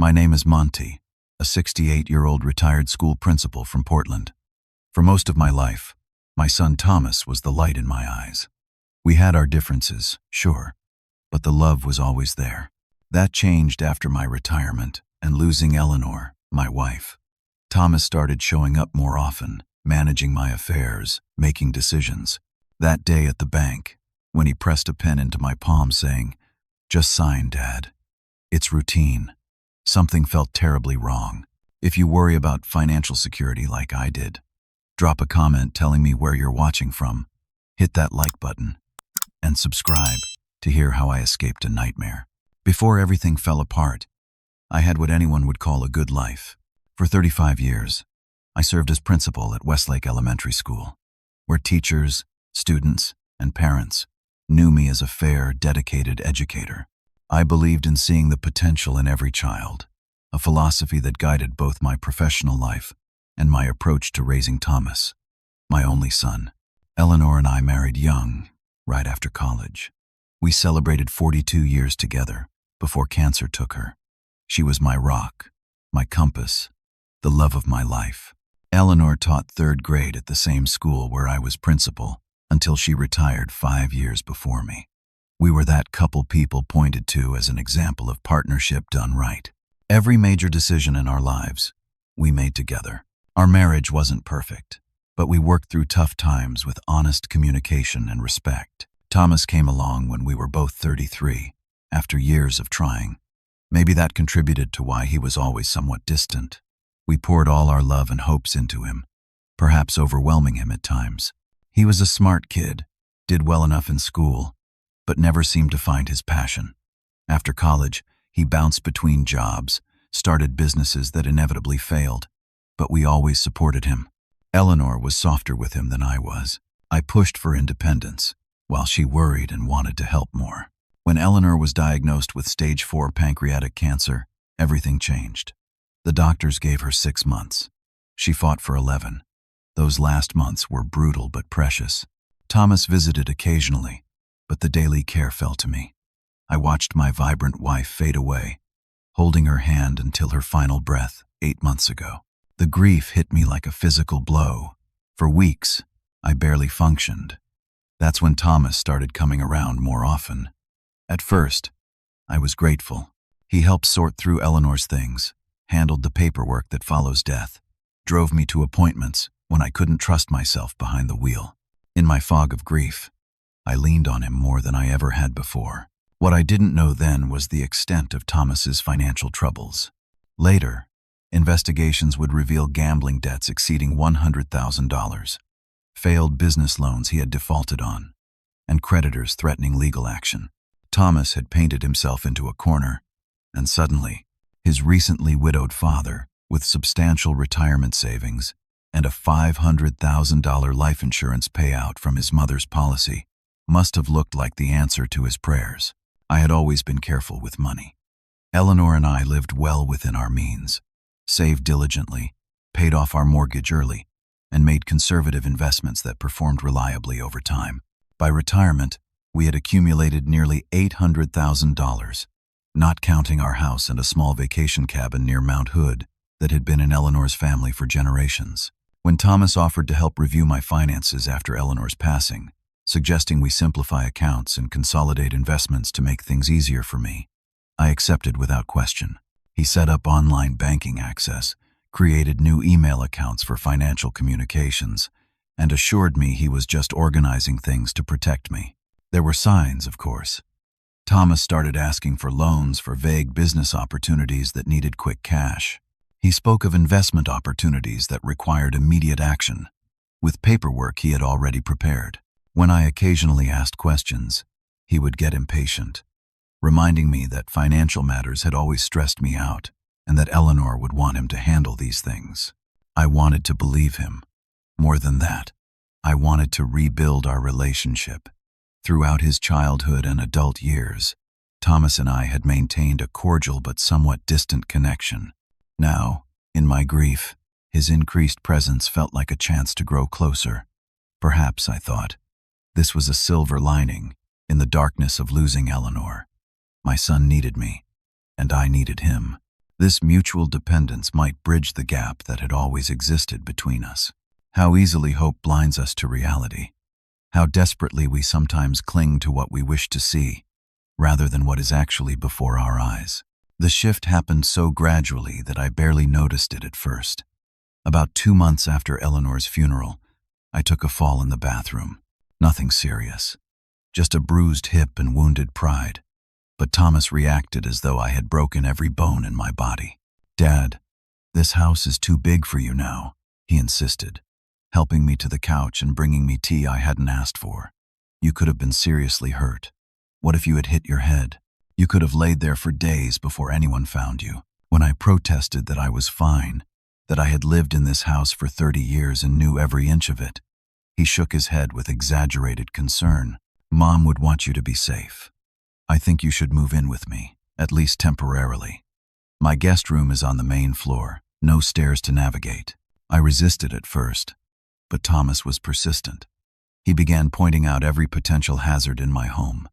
My name is Monte, a 68-year-old retired school principal from Portland. For most of my life, my son Thomas was the light in my eyes. We had our differences, sure, but the love was always there. That changed after my retirement and losing Eleanor, my wife. Thomas started showing up more often, managing my affairs, making decisions. That day at the bank, when he pressed a pen into my palm saying, "Just sign, Dad. It's routine." Something felt terribly wrong. If you worry about financial security like I did, drop a comment telling me where you're watching from, hit that like button, and subscribe to hear how I escaped a nightmare. Before everything fell apart, I had what anyone would call a good life. For 35 years, I served as principal at Westlake Elementary School, where teachers, students, and parents knew me as a fair, dedicated educator. I believed in seeing the potential in every child, a philosophy that guided both my professional life and my approach to raising Thomas, my only son. Eleanor and I married young, right after college. We celebrated 42 years together before cancer took her. She was my rock, my compass, the love of my life. Eleanor taught 3rd grade at the same school where I was principal until she retired 5 years before me. We were that couple people pointed to as an example of partnership done right. Every major decision in our lives, we made together. Our marriage wasn't perfect, but we worked through tough times with honest communication and respect. Thomas came along when we were both 33, after years of trying. Maybe that contributed to why he was always somewhat distant. We poured all our love and hopes into him, perhaps overwhelming him at times. He was a smart kid, did well enough in school, but never seemed to find his passion. After college, he bounced between jobs, started businesses that inevitably failed, but we always supported him. Eleanor was softer with him than I was. I pushed for independence, while she worried and wanted to help more. When Eleanor was diagnosed with stage 4 pancreatic cancer, everything changed. The doctors gave her 6 months. She fought for 11. Those last months were brutal but precious. Thomas visited occasionally, but the daily care fell to me. I watched my vibrant wife fade away, holding her hand until her final breath 8 months ago. The grief hit me like a physical blow. For weeks, I barely functioned. That's when Thomas started coming around more often. At first, I was grateful. He helped sort through Eleanor's things, handled the paperwork that follows death, drove me to appointments when I couldn't trust myself behind the wheel. In my fog of grief, I leaned on him more than I ever had before. What I didn't know then was the extent of Thomas's financial troubles. Later, investigations would reveal gambling debts exceeding $100,000, failed business loans he had defaulted on, and creditors threatening legal action. Thomas had painted himself into a corner, and suddenly, his recently widowed father, with substantial retirement savings and a $500,000 life insurance payout from his mother's policy, must have looked like the answer to his prayers. I had always been careful with money. Eleanor and I lived well within our means, saved diligently, paid off our mortgage early, and made conservative investments that performed reliably over time. By retirement, we had accumulated nearly $800,000, not counting our house and a small vacation cabin near Mount Hood that had been in Eleanor's family for generations. When Thomas offered to help review my finances after Eleanor's passing, suggesting we simplify accounts and consolidate investments to make things easier for me, I accepted without question. He set up online banking access, created new email accounts for financial communications, and assured me he was just organizing things to protect me. There were signs, of course. Thomas started asking for loans for vague business opportunities that needed quick cash. He spoke of investment opportunities that required immediate action, with paperwork he had already prepared. When I occasionally asked questions, he would get impatient, reminding me that financial matters had always stressed me out and that Eleanor would want him to handle these things. I wanted to believe him. More than that, I wanted to rebuild our relationship. Throughout his childhood and adult years, Thomas and I had maintained a cordial but somewhat distant connection. Now, in my grief, his increased presence felt like a chance to grow closer. Perhaps, I thought, this was a silver lining in the darkness of losing Eleanor. My son needed me, and I needed him. This mutual dependence might bridge the gap that had always existed between us. How easily hope blinds us to reality. How desperately we sometimes cling to what we wish to see, rather than what is actually before our eyes. The shift happened so gradually that I barely noticed it at first. About 2 months after Eleanor's funeral, I took a fall in the bathroom. Nothing serious, just a bruised hip and wounded pride. But Thomas reacted as though I had broken every bone in my body. "Dad, this house is too big for you now," he insisted, helping me to the couch and bringing me tea I hadn't asked for. "You could have been seriously hurt. What if you had hit your head? You could have laid there for days before anyone found you." When I protested that I was fine, that I had lived in this house for 30 years and knew every inch of it, he shook his head with exaggerated concern. "Mom would want you to be safe. I think you should move in with me, at least temporarily. My guest room is on the main floor, no stairs to navigate." I resisted at first, but Thomas was persistent. He began pointing out every potential hazard in my home.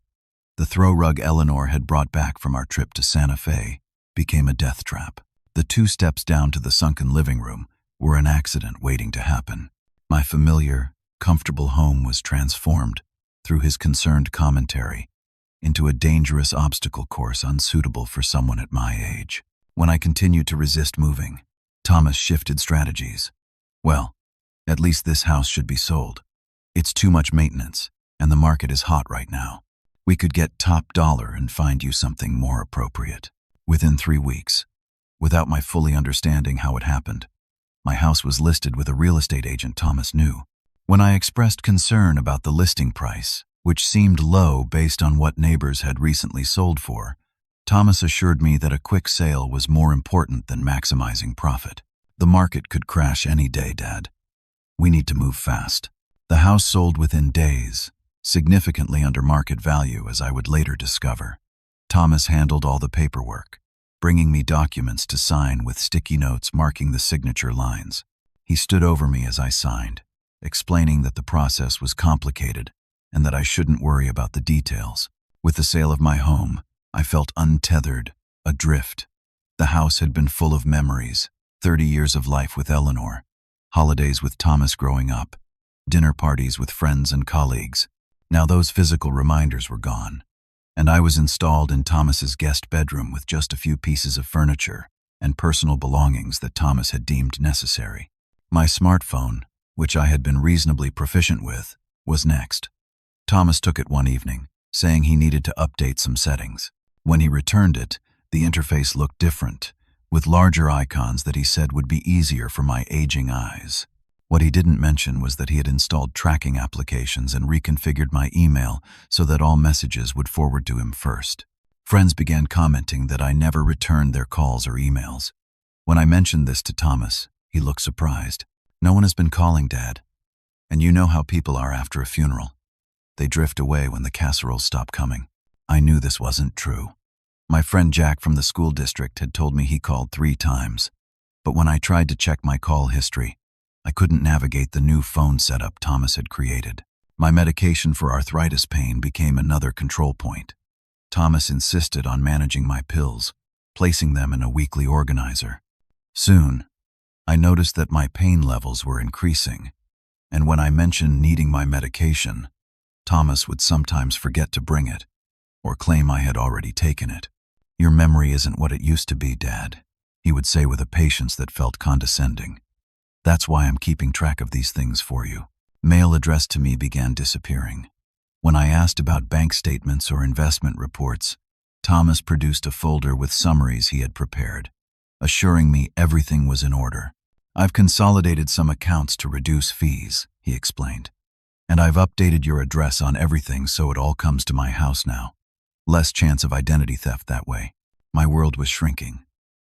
The throw rug Eleanor had brought back from our trip to Santa Fe became a death trap. The 2 steps down to the sunken living room were an accident waiting to happen. My familiar, comfortable home was transformed, through his concerned commentary, into a dangerous obstacle course unsuitable for someone at my age. When I continued to resist moving, Thomas shifted strategies. "Well, at least this house should be sold. It's too much maintenance, and the market is hot right now. We could get top dollar and find you something more appropriate." Within 3 weeks, without my fully understanding how it happened, my house was listed with a real estate agent Thomas knew. When I expressed concern about the listing price, which seemed low based on what neighbors had recently sold for, Thomas assured me that a quick sale was more important than maximizing profit. "The market could crash any day, Dad. We need to move fast." The house sold within days, significantly under market value, as I would later discover. Thomas handled all the paperwork, bringing me documents to sign with sticky notes marking the signature lines. He stood over me as I signed, explaining that the process was complicated and that I shouldn't worry about the details. With the sale of my home, I felt untethered, adrift. The house had been full of memories, 30 years of life with Eleanor, holidays with Thomas growing up, dinner parties with friends and colleagues. Now those physical reminders were gone, and I was installed in Thomas's guest bedroom with just a few pieces of furniture and personal belongings that Thomas had deemed necessary. My smartphone, which I had been reasonably proficient with, was next. Thomas took it one evening, saying he needed to update some settings. When he returned it, the interface looked different, with larger icons that he said would be easier for my aging eyes. What he didn't mention was that he had installed tracking applications and reconfigured my email so that all messages would forward to him first. Friends began commenting that I never returned their calls or emails. When I mentioned this to Thomas, he looked surprised. "No one has been calling, Dad. And you know how people are after a funeral. They drift away when the casseroles stop coming." I knew this wasn't true. My friend Jack from the school district had told me he called 3 times, but when I tried to check my call history, I couldn't navigate the new phone setup Thomas had created. My medication for arthritis pain became another control point. Thomas insisted on managing my pills, placing them in a weekly organizer. Soon, I noticed that my pain levels were increasing, and when I mentioned needing my medication, Thomas would sometimes forget to bring it, or claim I had already taken it. "Your memory isn't what it used to be, Dad," he would say with a patience that felt condescending. "That's why I'm keeping track of these things for you." Mail addressed to me began disappearing. When I asked about bank statements or investment reports, Thomas produced a folder with summaries he had prepared, assuring me everything was in order. "I've consolidated some accounts to reduce fees," he explained. "And I've updated your address on everything so it all comes to my house now. Less chance of identity theft that way." My world was shrinking.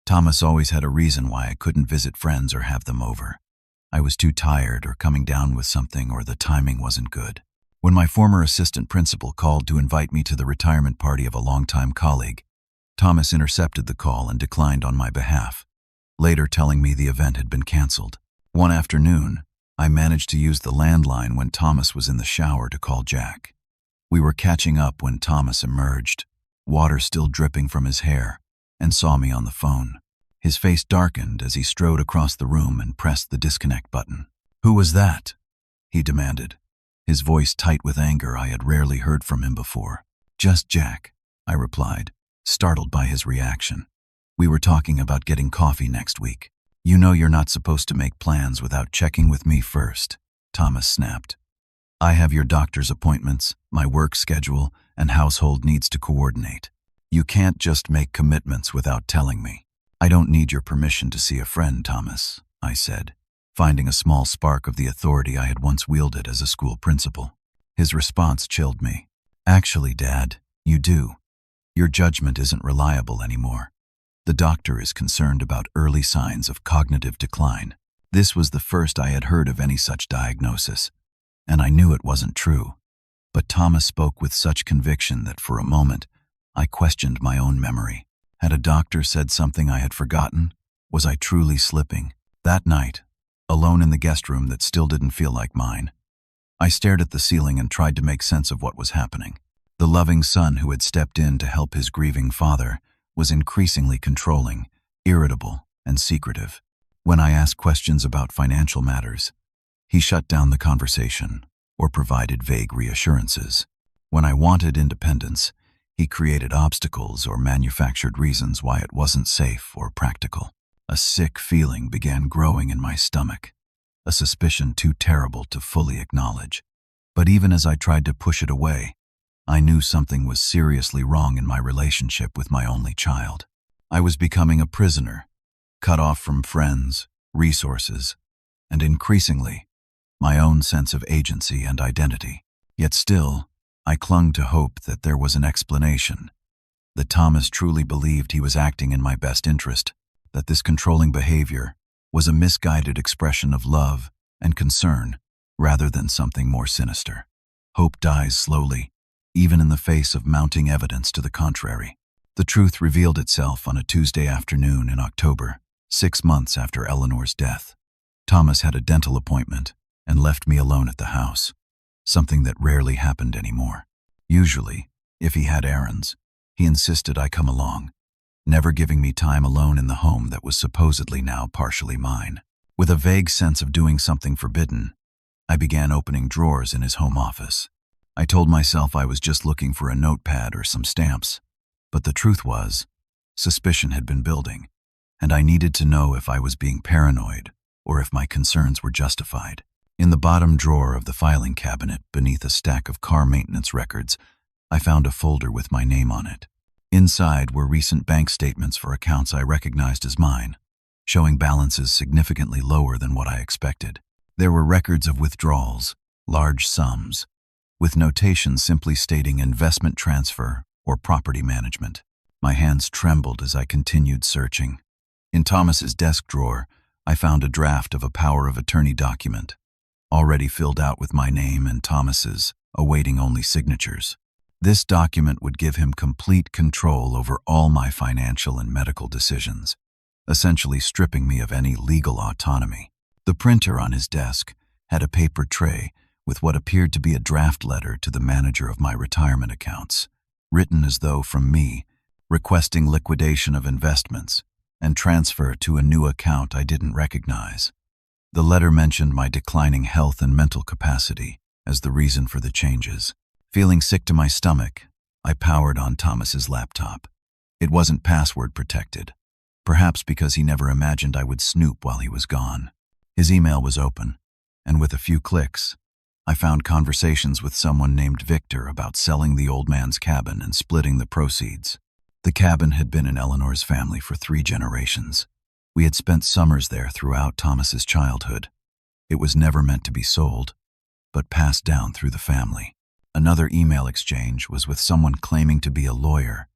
Thomas always had a reason why I couldn't visit friends or have them over. I was too tired or coming down with something or the timing wasn't good. When my former assistant principal called to invite me to the retirement party of a longtime colleague, Thomas intercepted the call and declined on my behalf, later telling me the event had been canceled. One afternoon, I managed to use the landline when Thomas was in the shower to call Jack. We were catching up when Thomas emerged, water still dripping from his hair, and saw me on the phone. His face darkened as he strode across the room and pressed the disconnect button. "Who was that?" he demanded, his voice tight with anger I had rarely heard from him before. "Just Jack," I replied, startled by his reaction. "We were talking about getting coffee next week. You know you're not supposed to make plans without checking with me first," Thomas snapped. "I have your doctor's appointments, my work schedule, and household needs to coordinate. You can't just make commitments without telling me." "I don't need your permission to see a friend, Thomas," I said, finding a small spark of the authority I had once wielded as a school principal. His response chilled me. "Actually, Dad, you do. Your judgment isn't reliable anymore. The doctor is concerned about early signs of cognitive decline." This was the first I had heard of any such diagnosis, and I knew it wasn't true. But Thomas spoke with such conviction that for a moment, I questioned my own memory. Had a doctor said something I had forgotten? Was I truly slipping? That night, alone in the guest room that still didn't feel like mine, I stared at the ceiling and tried to make sense of what was happening. The loving son who had stepped in to help his grieving father was increasingly controlling, irritable, and secretive. When I asked questions about financial matters, he shut down the conversation or provided vague reassurances. When I wanted independence, he created obstacles or manufactured reasons why it wasn't safe or practical. A sick feeling began growing in my stomach, a suspicion too terrible to fully acknowledge. But even as I tried to push it away, I knew something was seriously wrong in my relationship with my only child. I was becoming a prisoner, cut off from friends, resources, and increasingly, my own sense of agency and identity. Yet still, I clung to hope that there was an explanation, that Thomas truly believed he was acting in my best interest, that this controlling behavior was a misguided expression of love and concern rather than something more sinister. Hope dies slowly, even in the face of mounting evidence to the contrary. The truth revealed itself on a Tuesday afternoon in October, 6 months after Eleanor's death. Thomas had a dental appointment and left me alone at the house, something that rarely happened anymore. Usually, if he had errands, he insisted I come along, never giving me time alone in the home that was supposedly now partially mine. With a vague sense of doing something forbidden, I began opening drawers in his home office. I told myself I was just looking for a notepad or some stamps, but the truth was, suspicion had been building, and I needed to know if I was being paranoid or if my concerns were justified. In the bottom drawer of the filing cabinet beneath a stack of car maintenance records, I found a folder with my name on it. Inside were recent bank statements for accounts I recognized as mine, showing balances significantly lower than what I expected. There were records of withdrawals, large sums, with notations simply stating investment transfer or property management. My hands trembled as I continued searching. In Thomas's desk drawer, I found a draft of a power of attorney document, already filled out with my name and Thomas's, awaiting only signatures. This document would give him complete control over all my financial and medical decisions, essentially stripping me of any legal autonomy. The printer on his desk had a paper tray with what appeared to be a draft letter to the manager of my retirement accounts, written as though from me, requesting liquidation of investments and transfer to a new account I didn't recognize. The letter mentioned my declining health and mental capacity as the reason for the changes. Feeling sick to my stomach, I powered on Thomas's laptop. It wasn't password protected, perhaps because he never imagined I would snoop while he was gone. His email was open, and with a few clicks, I found conversations with someone named Victor about selling the old man's cabin and splitting the proceeds. The cabin had been in Eleanor's family for 3 generations. We had spent summers there throughout Thomas's childhood. It was never meant to be sold, but passed down through the family. Another email exchange was with someone claiming to be a lawyer,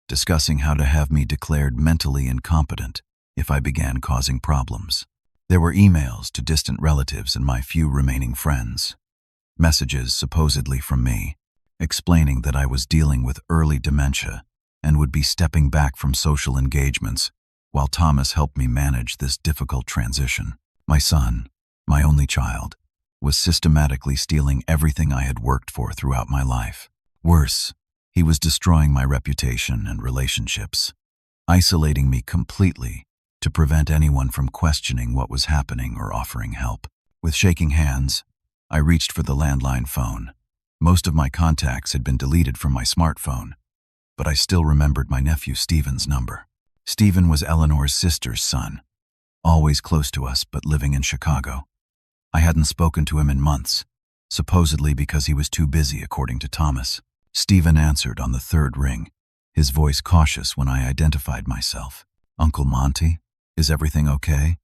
discussing how to have me declared mentally incompetent if I began causing problems. There were emails to distant relatives and my few remaining friends, messages supposedly from me, explaining that I was dealing with early dementia and would be stepping back from social engagements while Thomas helped me manage this difficult transition. My son, my only child, was systematically stealing everything I had worked for throughout my life. Worse, he was destroying my reputation and relationships, isolating me completely to prevent anyone from questioning what was happening or offering help. With shaking hands, I reached for the landline phone. Most of my contacts had been deleted from my smartphone, but I still remembered my nephew Stephen's number. Stephen was Eleanor's sister's son, always close to us but living in Chicago. I hadn't spoken to him in months, supposedly because he was too busy, according to Thomas. Stephen answered on the third ring, his voice cautious when I identified myself. "Uncle Monte, is everything okay?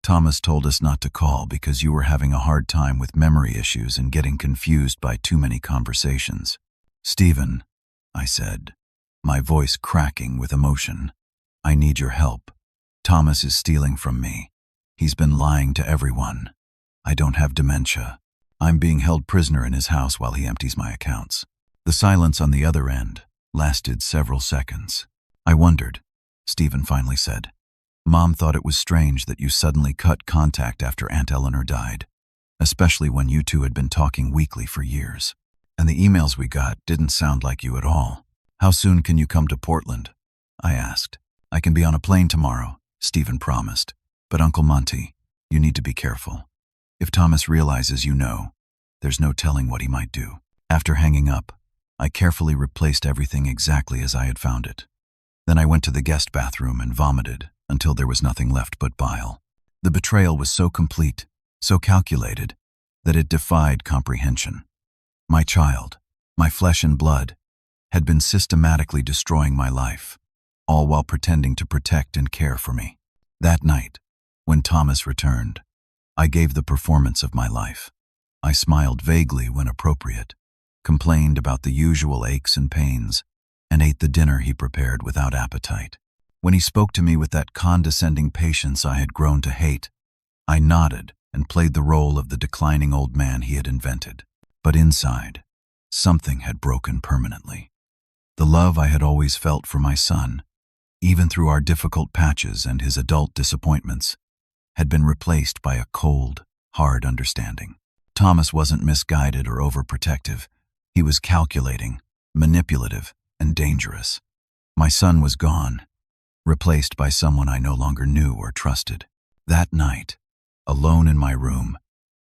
Thomas told us not to call because you were having a hard time with memory issues and getting confused by too many conversations." "Stephen," I said, my voice cracking with emotion, "I need your help. Thomas is stealing from me. He's been lying to everyone. I don't have dementia. I'm being held prisoner in his house while he empties my accounts." The silence on the other end lasted several seconds. "I wondered," Stephen finally said. "Mom thought it was strange that you suddenly cut contact after Aunt Eleanor died, especially when you two had been talking weekly for years. And the emails we got didn't sound like you at all. How soon can you come to Portland?" I asked. "I can be on a plane tomorrow," Stephen promised. "But Uncle Monte, you need to be careful. If Thomas realizes you know, there's no telling what he might do." After hanging up, I carefully replaced everything exactly as I had found it. Then I went to the guest bathroom and vomited until there was nothing left but bile. The betrayal was so complete, so calculated, that it defied comprehension. My child, my flesh and blood, had been systematically destroying my life, all while pretending to protect and care for me. That night, when Thomas returned, I gave the performance of my life. I smiled vaguely when appropriate, complained about the usual aches and pains, and ate the dinner he prepared without appetite. When he spoke to me with that condescending patience I had grown to hate, I nodded and played the role of the declining old man he had invented. But inside, something had broken permanently. The love I had always felt for my son, even through our difficult patches and his adult disappointments, had been replaced by a cold, hard understanding. Thomas wasn't misguided or overprotective. He was calculating, manipulative, and dangerous. My son was gone, replaced by someone I no longer knew or trusted. That night, alone in my room,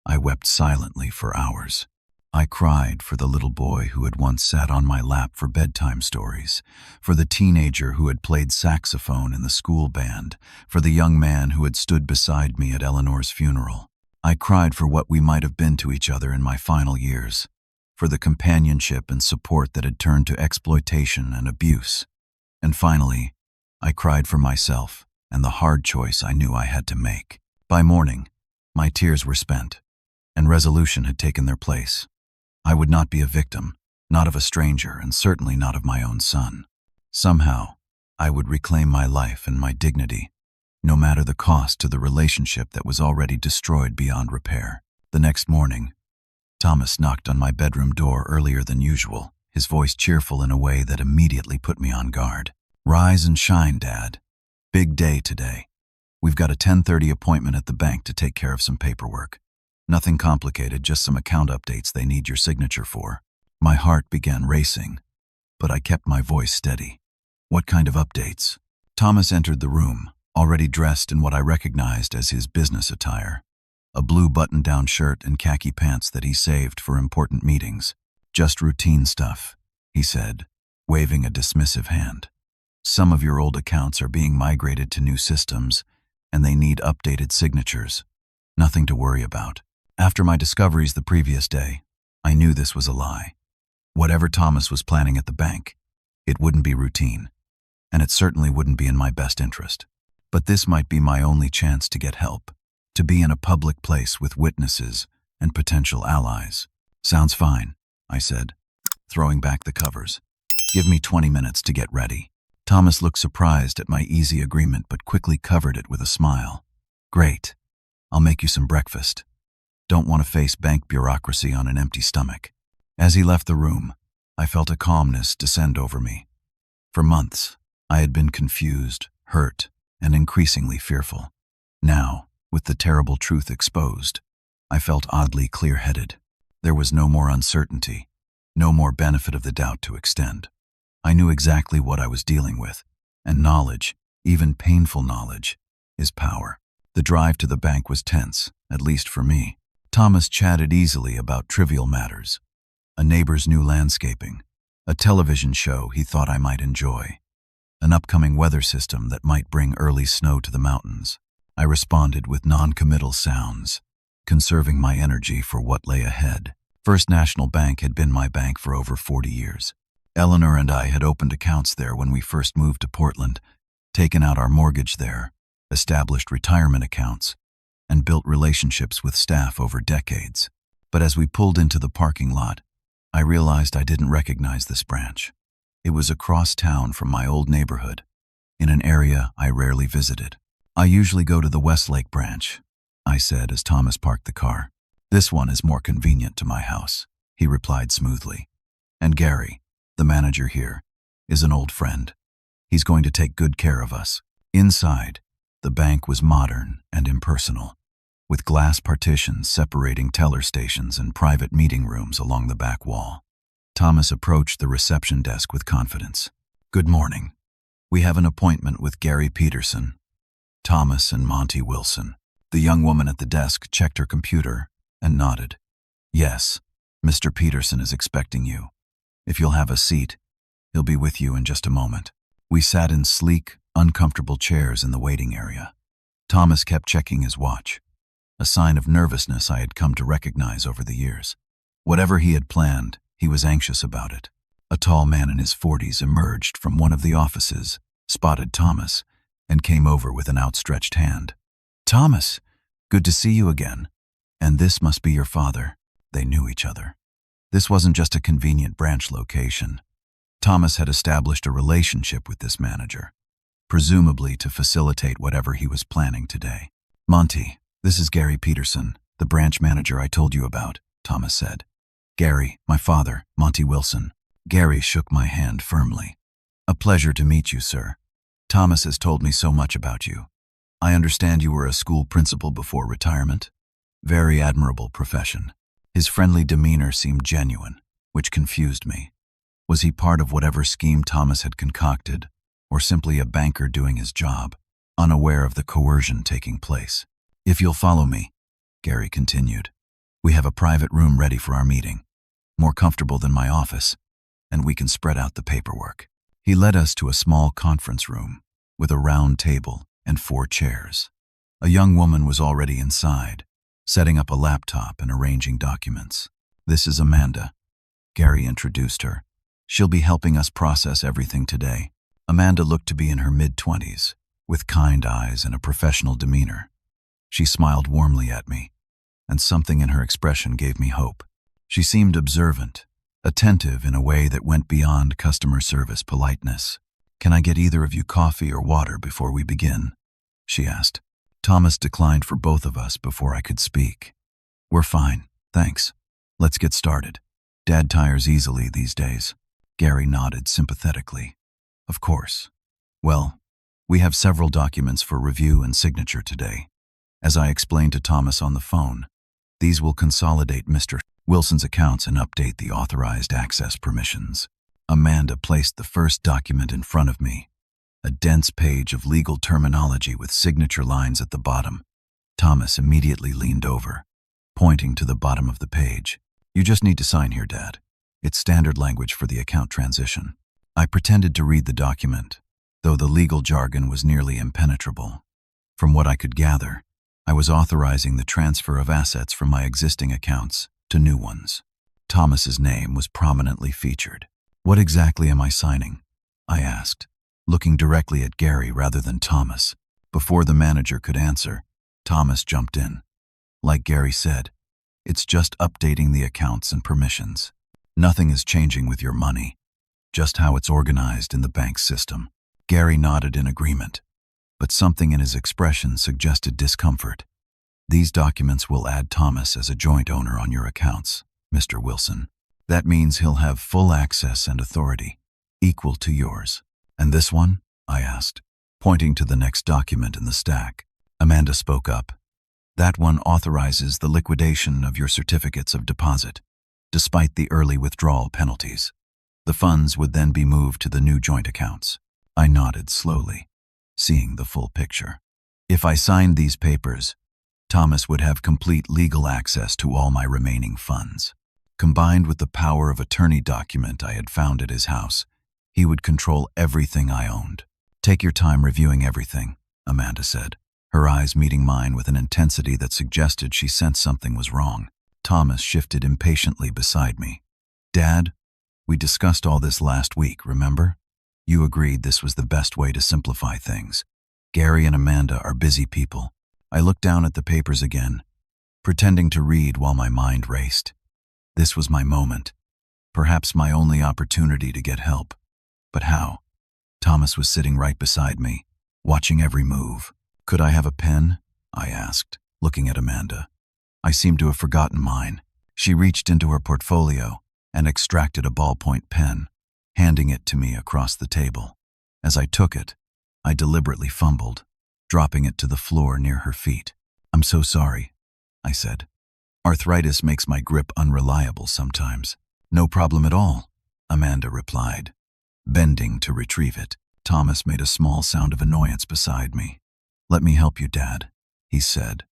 I wept silently for hours. I cried for the little boy who had once sat on my lap for bedtime stories, for the teenager who had played saxophone in the school band, for the young man who had stood beside me at Eleanor's funeral. I cried for what we might have been to each other in my final years, for the companionship and support that had turned to exploitation and abuse. And finally, I cried for myself and the hard choice I knew I had to make. By morning, my tears were spent, and resolution had taken their place. I would not be a victim, not of a stranger, and certainly not of my own son. Somehow, I would reclaim my life and my dignity, no matter the cost to the relationship that was already destroyed beyond repair. The next morning, Thomas knocked on my bedroom door earlier than usual, his voice cheerful in a way that immediately put me on guard. "Rise and shine, Dad. Big day today. We've got a 10:30 appointment at the bank to take care of some paperwork. Nothing complicated, just some account updates they need your signature for." My heart began racing, but I kept my voice steady. "What kind of updates?" Thomas entered the room, already dressed in what I recognized as his business attire. A blue button-down shirt and khaki pants that he saved for important meetings. "Just routine stuff," he said, waving a dismissive hand. "Some of your old accounts are being migrated to new systems, and they need updated signatures. Nothing to worry about." After my discoveries the previous day, I knew this was a lie. Whatever Thomas was planning at the bank, it wouldn't be routine, and it certainly wouldn't be in my best interest. But this might be my only chance to get help, to be in a public place with witnesses and potential allies. "Sounds fine," I said, throwing back the covers. "Give me 20 minutes to get ready." Thomas looked surprised at my easy agreement but quickly covered it with a smile. "Great. I'll make you some breakfast. Don't want to face bank bureaucracy on an empty stomach." As he left the room, I felt a calmness descend over me. For months, I had been confused, hurt, and increasingly fearful. Now, with the terrible truth exposed, I felt oddly clear-headed. There was no more uncertainty, no more benefit of the doubt to extend. I knew exactly what I was dealing with, and knowledge, even painful knowledge, his power. The drive to the bank was tense, at least for me. Thomas chatted easily about trivial matters. A neighbor's new landscaping, a television show he thought I might enjoy, an upcoming weather system that might bring early snow to the mountains. I responded with non-committal sounds, conserving my energy for what lay ahead. First National Bank had been my bank for over 40 years. Eleanor and I had opened accounts there when we first moved to Portland, taken out our mortgage there, established retirement accounts, and built relationships with staff over decades. But as we pulled into the parking lot, I realized I didn't recognize this branch. It was across town from my old neighborhood, in an area I rarely visited. "I usually go to the Westlake branch," I said as Thomas parked the car. "This one is more convenient to my house," he replied smoothly. "And Gary, the manager here, is an old friend. He's going to take good care of us." Inside, the bank was modern and impersonal, with glass partitions separating teller stations and private meeting rooms along the back wall. Thomas approached the reception desk with confidence. "Good morning. We have an appointment with Gary Peterson, Thomas and Monte Wilson." The young woman at the desk checked her computer and nodded. "Yes, Mr. Peterson is expecting you. If you'll have a seat, he'll be with you in just a moment." We sat in sleek, uncomfortable chairs in the waiting area. Thomas kept checking his watch, a sign of nervousness I had come to recognize over the years. Whatever he had planned, he was anxious about it. A tall man in his 40s emerged from one of the offices, spotted Thomas, and came over with an outstretched hand. "Thomas, good to see you again. And this must be your father." They knew each other. This wasn't just a convenient branch location. Thomas had established a relationship with this manager, presumably to facilitate whatever he was planning today. "Monte, this is Gary Peterson, the branch manager I told you about," Thomas said. "Gary, my father, Monte Wilson." Gary shook my hand firmly. "A pleasure to meet you, sir. Thomas has told me so much about you. I understand you were a school principal before retirement. Very admirable profession." His friendly demeanor seemed genuine, which confused me. Was he part of whatever scheme Thomas had concocted, or simply a banker doing his job, unaware of the coercion taking place? "If you'll follow me," Gary continued, "we have a private room ready for our meeting, more comfortable than my office, and we can spread out the paperwork." He led us to a small conference room with a round table and 4 chairs. A young woman was already inside, setting up a laptop and arranging documents. "This is Amanda," Gary introduced her. "She'll be helping us process everything today." Amanda looked to be in her mid-20s, with kind eyes and a professional demeanor. She smiled warmly at me, and something in her expression gave me hope. She seemed observant, attentive in a way that went beyond customer service politeness. "Can I get either of you coffee or water before we begin?" she asked. Thomas declined for both of us before I could speak. "We're fine, thanks. Let's get started. Dad tires easily these days." Gary nodded sympathetically. "Of course. Well, we have several documents for review and signature today. As I explained to Thomas on the phone, these will consolidate Mr. Wilson's accounts and update the authorized access permissions." Amanda placed the first document in front of me, a dense page of legal terminology with signature lines at the bottom. Thomas immediately leaned over, pointing to the bottom of the page. "You just need to sign here, Dad. It's standard language for the account transition." I pretended to read the document, though the legal jargon was nearly impenetrable. From what I could gather, I was authorizing the transfer of assets from my existing accounts to new ones. Thomas's name was prominently featured. "What exactly am I signing?" I asked, looking directly at Gary rather than Thomas. Before the manager could answer, Thomas jumped in. "Like Gary said, it's just updating the accounts and permissions. Nothing is changing with your money, just how it's organized in the bank system." Gary nodded in agreement, but something in his expression suggested discomfort. "These documents will add Thomas as a joint owner on your accounts, Mr. Wilson. That means he'll have full access and authority, equal to yours." "And this one?" I asked, pointing to the next document in the stack. Amanda spoke up. "That one authorizes the liquidation of your certificates of deposit, despite the early withdrawal penalties. The funds would then be moved to the new joint accounts." I nodded slowly, seeing the full picture. If I signed these papers, Thomas would have complete legal access to all my remaining funds. Combined with the power of attorney document I had found at his house, he would control everything I owned. Take your time reviewing everything, Amanda said, her eyes meeting mine with an intensity that suggested she sensed something was wrong. Thomas shifted impatiently beside me. Dad, we discussed all this last week, remember? You agreed this was the best way to simplify things. Gary and Amanda are busy people. I looked down at the papers again, pretending to read while my mind raced. This was my moment, perhaps my only opportunity to get help. But how? Thomas was sitting right beside me, watching every move. Could I have a pen? I asked, looking at Amanda. I seemed to have forgotten mine. She reached into her portfolio and extracted a ballpoint pen, handing it to me across the table. As I took it, I deliberately fumbled, dropping it to the floor near her feet. I'm so sorry, I said. Arthritis makes my grip unreliable sometimes. No problem at all, Amanda replied, bending to retrieve it. Thomas made a small sound of annoyance beside me. Let me help you, Dad, he said,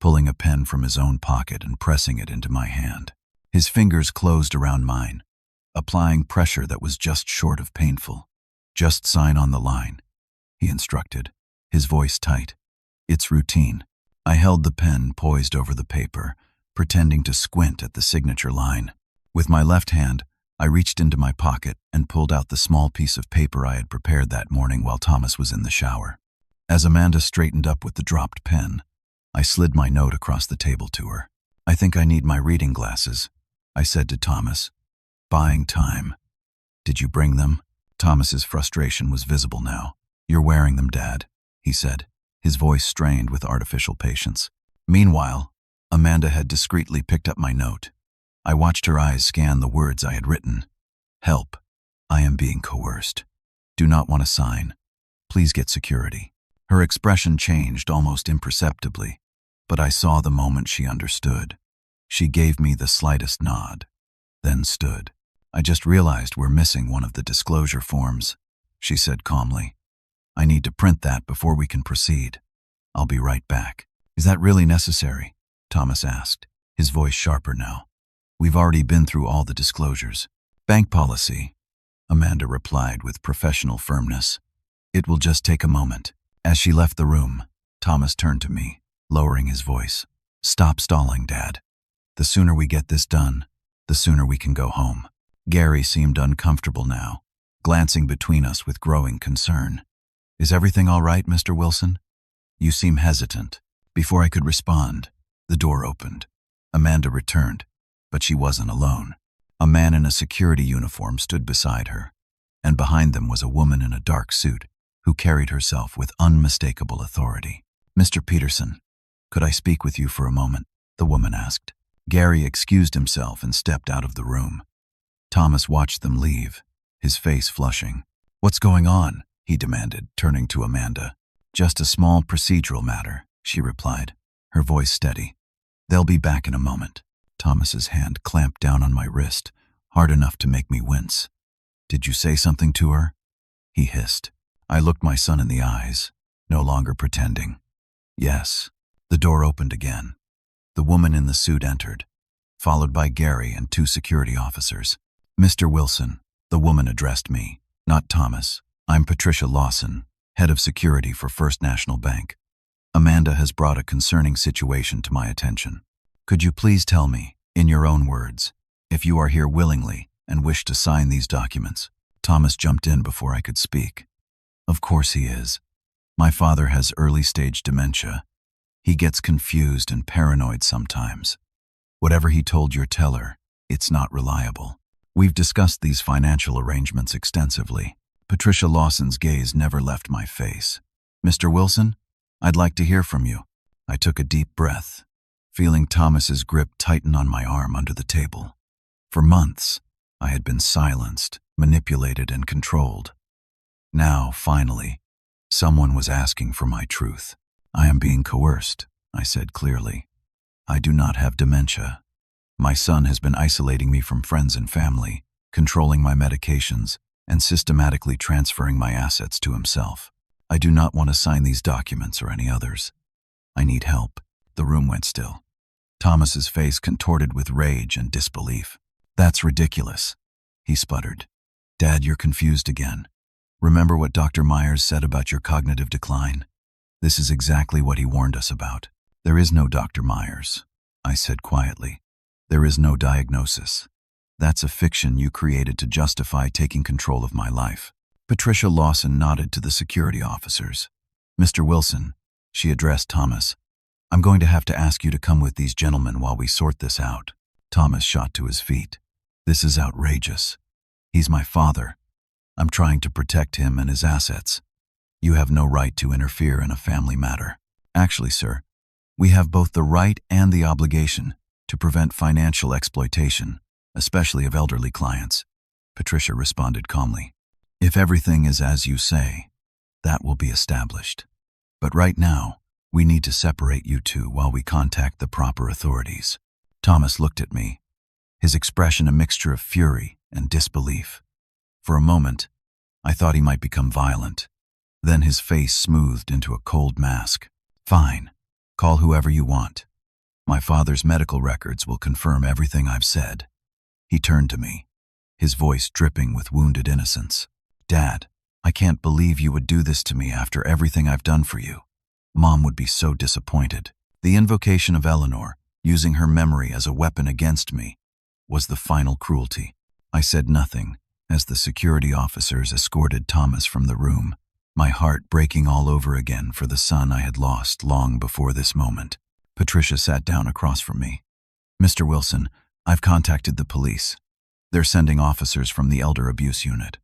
pulling a pen from his own pocket and pressing it into my hand. His fingers closed around mine, applying pressure that was just short of painful. Just sign on the line, he instructed, his voice tight. It's routine. I held the pen poised over the paper, pretending to squint at the signature line. With my left hand, I reached into my pocket and pulled out the small piece of paper I had prepared that morning while Thomas was in the shower. As Amanda straightened up with the dropped pen, I slid my note across the table to her. I think I need my reading glasses, I said to Thomas, buying time. Did you bring them? Thomas's frustration was visible now. You're wearing them, Dad, he said, his voice strained with artificial patience. Meanwhile, Amanda had discreetly picked up my note. I watched her eyes scan the words I had written. Help. I am being coerced. Do not want to sign. Please get security. Her expression changed almost imperceptibly, but I saw the moment she understood. She gave me the slightest nod, then stood. I just realized we're missing one of the disclosure forms, she said calmly. I need to print that before we can proceed. I'll be right back. Is that really necessary? Thomas asked, his voice sharper now. We've already been through all the disclosures. Bank policy, Amanda replied with professional firmness. It will just take a moment. As she left the room, Thomas turned to me, lowering his voice. Stop stalling, Dad. The sooner we get this done, the sooner we can go home. Gary seemed uncomfortable now, glancing between us with growing concern. Is everything all right, Mr. Wilson? You seem hesitant. Before I could respond, the door opened. Amanda returned, but she wasn't alone. A man in a security uniform stood beside her, and behind them was a woman in a dark suit who carried herself with unmistakable authority. Mr. Peterson, could I speak with you for a moment? The woman asked. Gary excused himself and stepped out of the room. Thomas watched them leave, his face flushing. What's going on? He demanded, turning to Amanda. Just a small procedural matter, she replied, her voice steady. They'll be back in a moment. Thomas's hand clamped down on my wrist, hard enough to make me wince. Did you say something to her? He hissed. I looked my son in the eyes, no longer pretending. Yes. The door opened again. The woman in the suit entered, followed by Gary and 2 security officers. Mr. Wilson, the woman addressed me, not Thomas. I'm Patricia Lawson, head of security for First National Bank. Amanda has brought a concerning situation to my attention. Could you please tell me, in your own words, if you are here willingly and wish to sign these documents? Thomas jumped in before I could speak. Of course he is. My father has early-stage dementia. He gets confused and paranoid sometimes. Whatever he told your teller, it's not reliable. We've discussed these financial arrangements extensively. Patricia Lawson's gaze never left my face. Mr. Wilson, I'd like to hear from you. I took a deep breath, feeling Thomas's grip tighten on my arm under the table. For months, I had been silenced, manipulated, and controlled. Now, finally, someone was asking for my truth. I am being coerced, I said clearly. I do not have dementia. My son has been isolating me from friends and family, controlling my medications, and systematically transferring my assets to himself. I do not want to sign these documents or any others. I need help. The room went still. Thomas's face contorted with rage and disbelief. That's ridiculous, he sputtered. Dad, you're confused again. Remember what Dr. Myers said about your cognitive decline? This is exactly what he warned us about. There is no Dr. Myers, I said quietly. There is no diagnosis. That's a fiction you created to justify taking control of my life. Patricia Lawson nodded to the security officers. Mr. Wilson, she addressed Thomas, I'm going to have to ask you to come with these gentlemen while we sort this out. Thomas shot to his feet. This is outrageous. He's my father. I'm trying to protect him and his assets. You have no right to interfere in a family matter. Actually, sir, we have both the right and the obligation to prevent financial exploitation, especially of elderly clients. Patricia responded calmly. If everything is as you say, that will be established. But right now, we need to separate you two while we contact the proper authorities. Thomas looked at me, his expression a mixture of fury and disbelief. For a moment, I thought he might become violent. Then his face smoothed into a cold mask. Fine, call whoever you want. My father's medical records will confirm everything I've said. He turned to me, his voice dripping with wounded innocence. Dad, I can't believe you would do this to me after everything I've done for you. Mom would be so disappointed. The invocation of Eleanor, using her memory as a weapon against me, was the final cruelty. I said nothing as the security officers escorted Thomas from the room, my heart breaking all over again for the son I had lost long before this moment. Patricia sat down across from me. Mr. Wilson, I've contacted the police. They're sending officers from the elder abuse unit.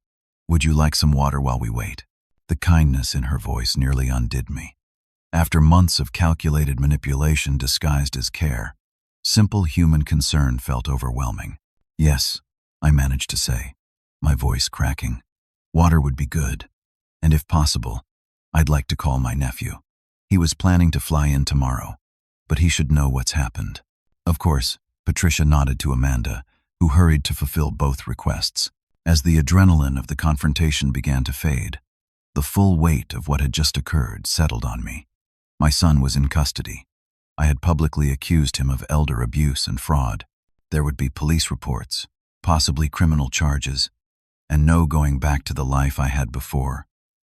Would you like some water while we wait? The kindness in her voice nearly undid me. After months of calculated manipulation disguised as care, simple human concern felt overwhelming. Yes, I managed to say, my voice cracking. Water would be good, and if possible, I'd like to call my nephew. He was planning to fly in tomorrow, but he should know what's happened. Of course, Patricia nodded to Amanda, who hurried to fulfill both requests. As the adrenaline of the confrontation began to fade, the full weight of what had just occurred settled on me. My son was in custody. I had publicly accused him of elder abuse and fraud. There would be police reports, possibly criminal charges, and no going back to the life I had before,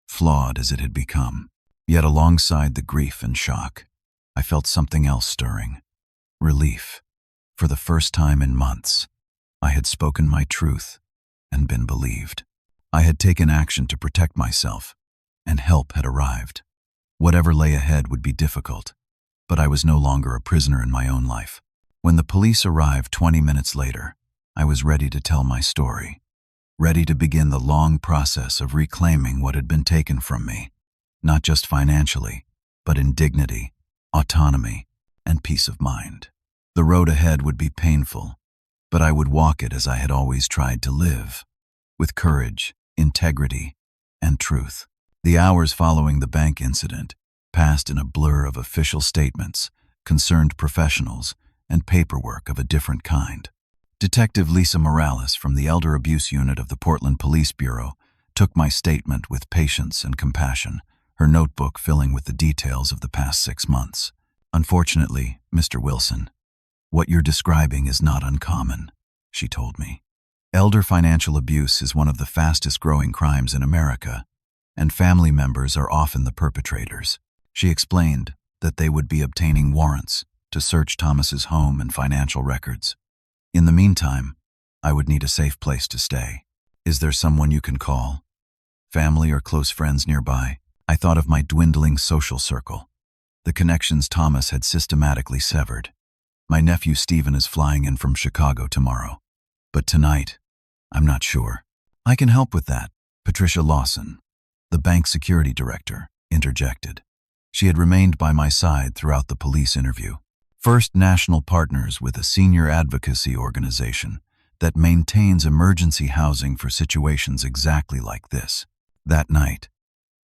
flawed as it had become. Yet alongside the grief and shock, I felt something else stirring. Relief. For the first time in months, I had spoken my truth and been believed. I had taken action to protect myself, and help had arrived. Whatever lay ahead would be difficult, but I was no longer a prisoner in my own life. When the police arrived 20 minutes later, I was ready to tell my story, ready to begin the long process of reclaiming what had been taken from me, not just financially, but in dignity, autonomy, and peace of mind. The road ahead would be painful, but I would walk it as I had always tried to live, with courage, integrity, and truth. The hours following the bank incident passed in a blur of official statements, concerned professionals, and paperwork of a different kind. Detective Lisa Morales from the Elder Abuse Unit of the Portland Police Bureau took my statement with patience and compassion, her notebook filling with the details of the past 6 months. Unfortunately, Mr. Wilson, what you're describing is not uncommon, she told me. Elder financial abuse is one of the fastest growing crimes in America, and family members are often the perpetrators. She explained that they would be obtaining warrants to search Thomas's home and financial records. In the meantime, I would need a safe place to stay. Is there someone you can call? Family or close friends nearby? I thought of my dwindling social circle, the connections Thomas had systematically severed. My nephew Stephen is flying in from Chicago tomorrow, but tonight, I'm not sure. I can help with that, Patricia Lawson, the bank security director, interjected. She had remained by my side throughout the police interview. First National Partners with a senior advocacy organization that maintains emergency housing for situations exactly like this. That night,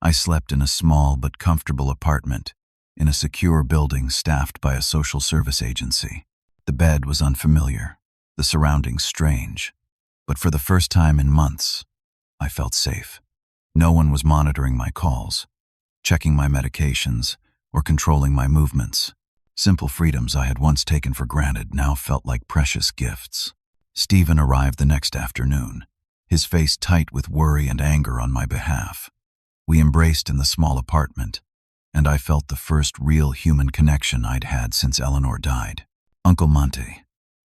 I slept in a small but comfortable apartment in a secure building staffed by a social service agency. The bed was unfamiliar, the surroundings strange, but for the first time in months, I felt safe. No one was monitoring my calls, checking my medications, or controlling my movements. Simple freedoms I had once taken for granted now felt like precious gifts. Stephen arrived the next afternoon, his face tight with worry and anger on my behalf. We embraced in the small apartment, and I felt the first real human connection I'd had since Eleanor died. "Uncle Monte,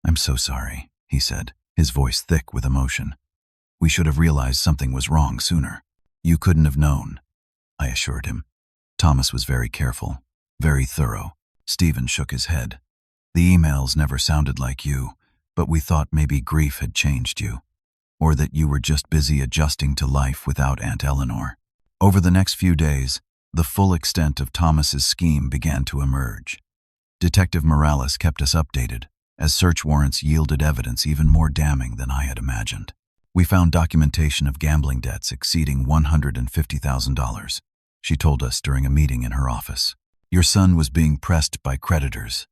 I'm so sorry," he said, his voice thick with emotion. "We should have realized something was wrong sooner." "You couldn't have known," I assured him. "Thomas was very careful, very thorough." Stephen shook his head. "The emails never sounded like you, but we thought maybe grief had changed you, or that you were just busy adjusting to life without Aunt Eleanor." Over the next few days, the full extent of Thomas's scheme began to emerge. Detective Morales kept us updated, as search warrants yielded evidence even more damning than I had imagined. We found documentation of gambling debts exceeding $150,000. She told us during a meeting in her office. "Your son was being pressed by creditors,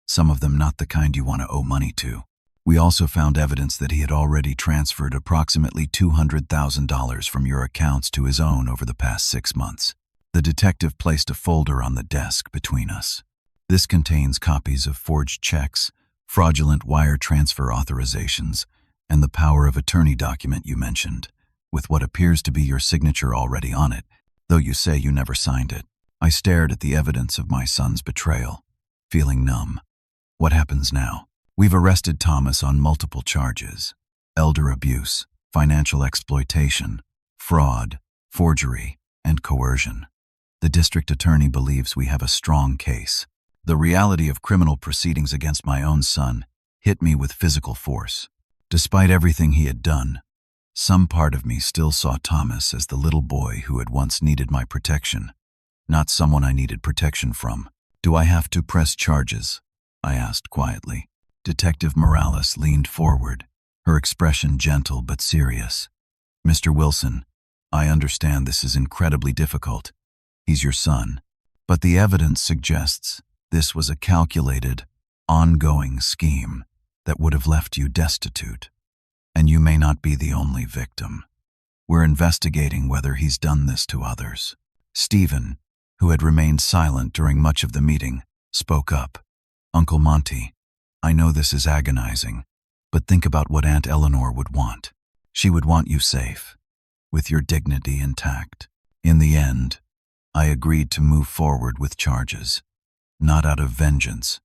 some of them not the kind you want to owe money to." We also found evidence that he had already transferred approximately $200,000 from your accounts to his own over the past 6 months. The detective placed a folder on the desk between us. "This contains copies of forged checks, fraudulent wire transfer authorizations, and the power of attorney document you mentioned, with what appears to be your signature already on it, though you say you never signed it." I stared at the evidence of my son's betrayal, feeling numb. "What happens now?" "We've arrested Thomas on multiple charges: elder abuse, financial exploitation, fraud, forgery, and coercion. The district attorney believes we have a strong case." The reality of criminal proceedings against my own son hit me with physical force. Despite everything he had done, some part of me still saw Thomas as the little boy who had once needed my protection, not someone I needed protection from. "Do I have to press charges?" I asked quietly. Detective Morales leaned forward, her expression gentle but serious. "Mr. Wilson, I understand this is incredibly difficult. He's your son, but the evidence suggests this was a calculated, ongoing scheme that would have left you destitute. And you may not be the only victim. We're investigating whether he's done this to others." Stephen, who had remained silent during much of the meeting, spoke up. "Uncle Monte, I know this is agonizing, but think about what Aunt Eleanor would want. She would want you safe, with your dignity intact." In the end, I agreed to move forward with charges, not out of vengeance,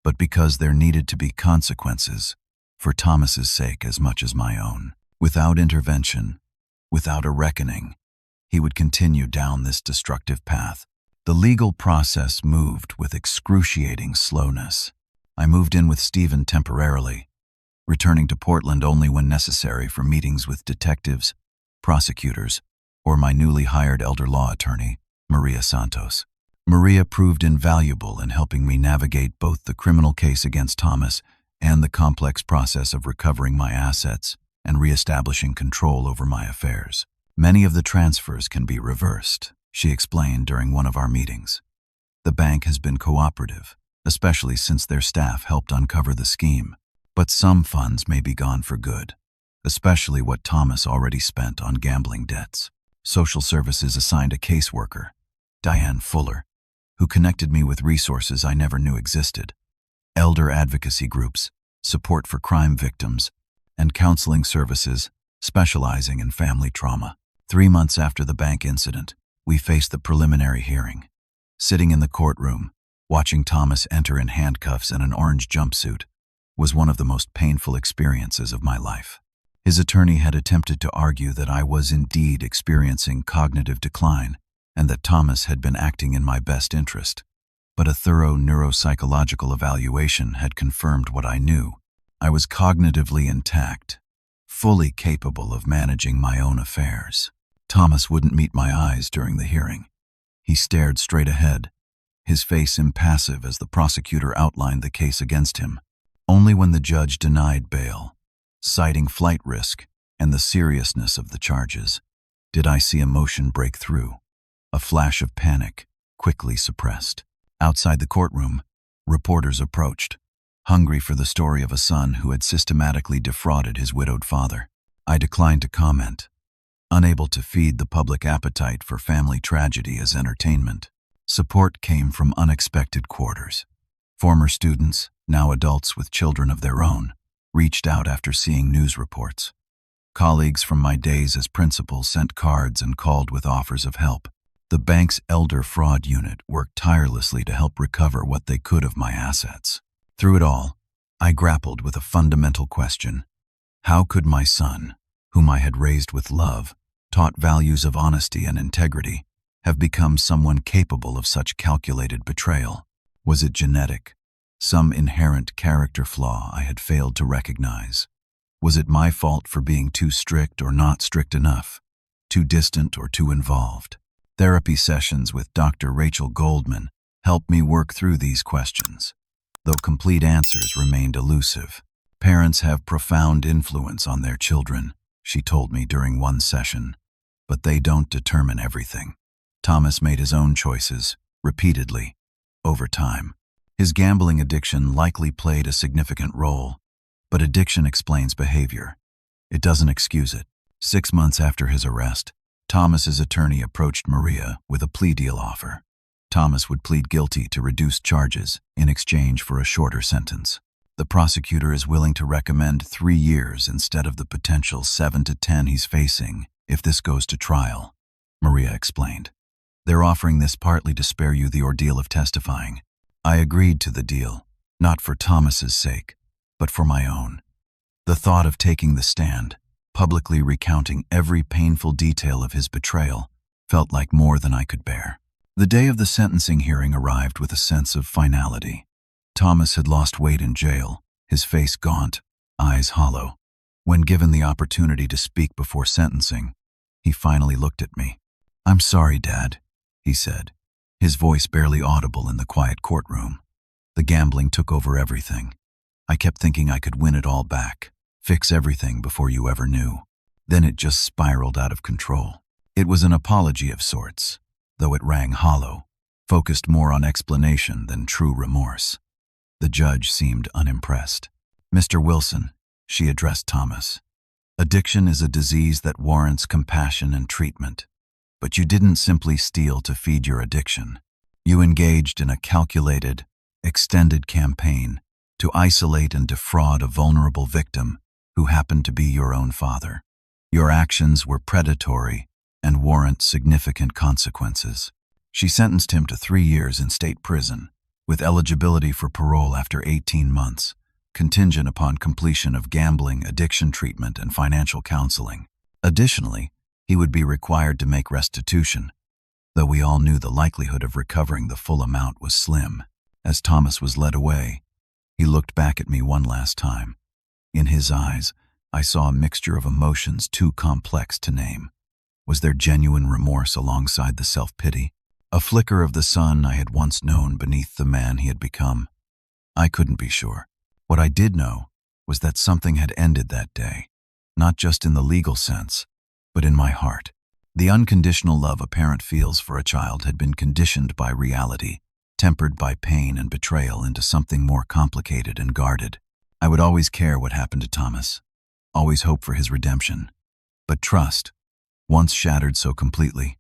but because there needed to be consequences, for Thomas's sake as much as my own. Without intervention, without a reckoning, he would continue down this destructive path. The legal process moved with excruciating slowness. I moved in with Stephen temporarily, returning to Portland only when necessary for meetings with detectives, prosecutors, or my newly hired elder law attorney, Maria Santos. Maria proved invaluable in helping me navigate both the criminal case against Thomas and the complex process of recovering my assets and reestablishing control over my affairs. "Many of the transfers can be reversed," she explained during one of our meetings. "The bank has been cooperative, especially since their staff helped uncover the scheme. But some funds may be gone for good, especially what Thomas already spent on gambling debts." Social services assigned a caseworker, Diane Fuller, who connected me with resources I never knew existed: elder advocacy groups, support for crime victims, and counseling services specializing in family trauma. 3 months after the bank incident, we faced the preliminary hearing. Sitting in the courtroom, watching Thomas enter in handcuffs and an orange jumpsuit was one of the most painful experiences of my life. His attorney had attempted to argue that I was indeed experiencing cognitive decline and that Thomas had been acting in my best interest, but a thorough neuropsychological evaluation had confirmed what I knew. I was cognitively intact, fully capable of managing my own affairs. Thomas wouldn't meet my eyes during the hearing. He stared straight ahead, his face impassive as the prosecutor outlined the case against him. Only when the judge denied bail, citing flight risk and the seriousness of the charges, did I see emotion break through, a flash of panic quickly suppressed. Outside the courtroom, reporters approached, hungry for the story of a son who had systematically defrauded his widowed father. I declined to comment, unable to feed the public appetite for family tragedy as entertainment. Support came from unexpected quarters. Former students, now adults with children of their own, reached out after seeing news reports. Colleagues from my days as principal sent cards and called with offers of help. The bank's elder fraud unit worked tirelessly to help recover what they could of my assets. Through it all, I grappled with a fundamental question. How could my son, whom I had raised with love, taught values of honesty and integrity, have become someone capable of such calculated betrayal? Was it genetic, some inherent character flaw I had failed to recognize? Was it my fault for being too strict or not strict enough, too distant or too involved? Therapy sessions with Dr. Rachel Goldman helped me work through these questions, though complete answers remained elusive. Parents have profound influence on their children, she told me during one session, but they don't determine everything. Thomas made his own choices, repeatedly, over time. His gambling addiction likely played a significant role, but addiction explains behavior. It doesn't excuse it. 6 months after his arrest, Thomas's attorney approached Maria with a plea deal offer. Thomas would plead guilty to reduced charges in exchange for a shorter sentence. The prosecutor is willing to recommend 3 years instead of the potential 7 to 10 he's facing if this goes to trial, Maria explained. They're offering this partly to spare you the ordeal of testifying. I agreed to the deal, not for Thomas's sake, but for my own. The thought of taking the stand, publicly recounting every painful detail of his betrayal, felt like more than I could bear. The day of the sentencing hearing arrived with a sense of finality. Thomas had lost weight in jail, his face gaunt, eyes hollow. When given the opportunity to speak before sentencing, he finally looked at me. "I'm sorry, Dad," he said, his voice barely audible in the quiet courtroom. The gambling took over everything. I kept thinking I could win it all back, fix everything before you ever knew. Then it just spiraled out of control. It was an apology of sorts, though it rang hollow, focused more on explanation than true remorse. The judge seemed unimpressed. "Mr. Wilson," she addressed Thomas, "addiction is a disease that warrants compassion and treatment. But you didn't simply steal to feed your addiction. You engaged in a calculated, extended campaign to isolate and defraud a vulnerable victim who happened to be your own father. Your actions were predatory and warrant significant consequences." She sentenced him to 3 years in state prison, with eligibility for parole after 18 months, contingent upon completion of gambling, addiction treatment, and financial counseling. Additionally, he would be required to make restitution, though we all knew the likelihood of recovering the full amount was slim. As Thomas was led away, he looked back at me one last time. In his eyes, I saw a mixture of emotions too complex to name. Was there genuine remorse alongside the self-pity? A flicker of the son I had once known beneath the man he had become? I couldn't be sure. What I did know was that something had ended that day, not just in the legal sense, but in my heart. The unconditional love a parent feels for a child had been conditioned by reality, tempered by pain and betrayal into something more complicated and guarded. I would always care what happened to Thomas, always hope for his redemption. But trust, once shattered so completely,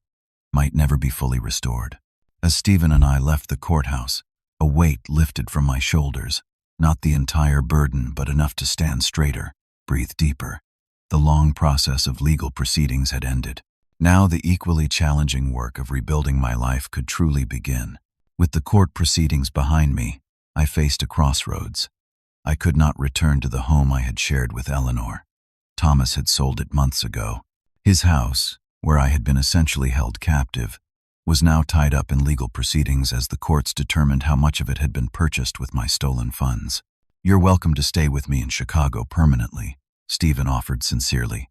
might never be fully restored. As Stephen and I left the courthouse, a weight lifted from my shoulders, not the entire burden but enough to stand straighter, breathe deeper. The long process of legal proceedings had ended. Now the equally challenging work of rebuilding my life could truly begin. With the court proceedings behind me, I faced a crossroads. I could not return to the home I had shared with Eleanor. Thomas had sold it months ago. His house, where I had been essentially held captive, was now tied up in legal proceedings as the courts determined how much of it had been purchased with my stolen funds. "You're welcome to stay with me in Chicago permanently," Stephen offered sincerely.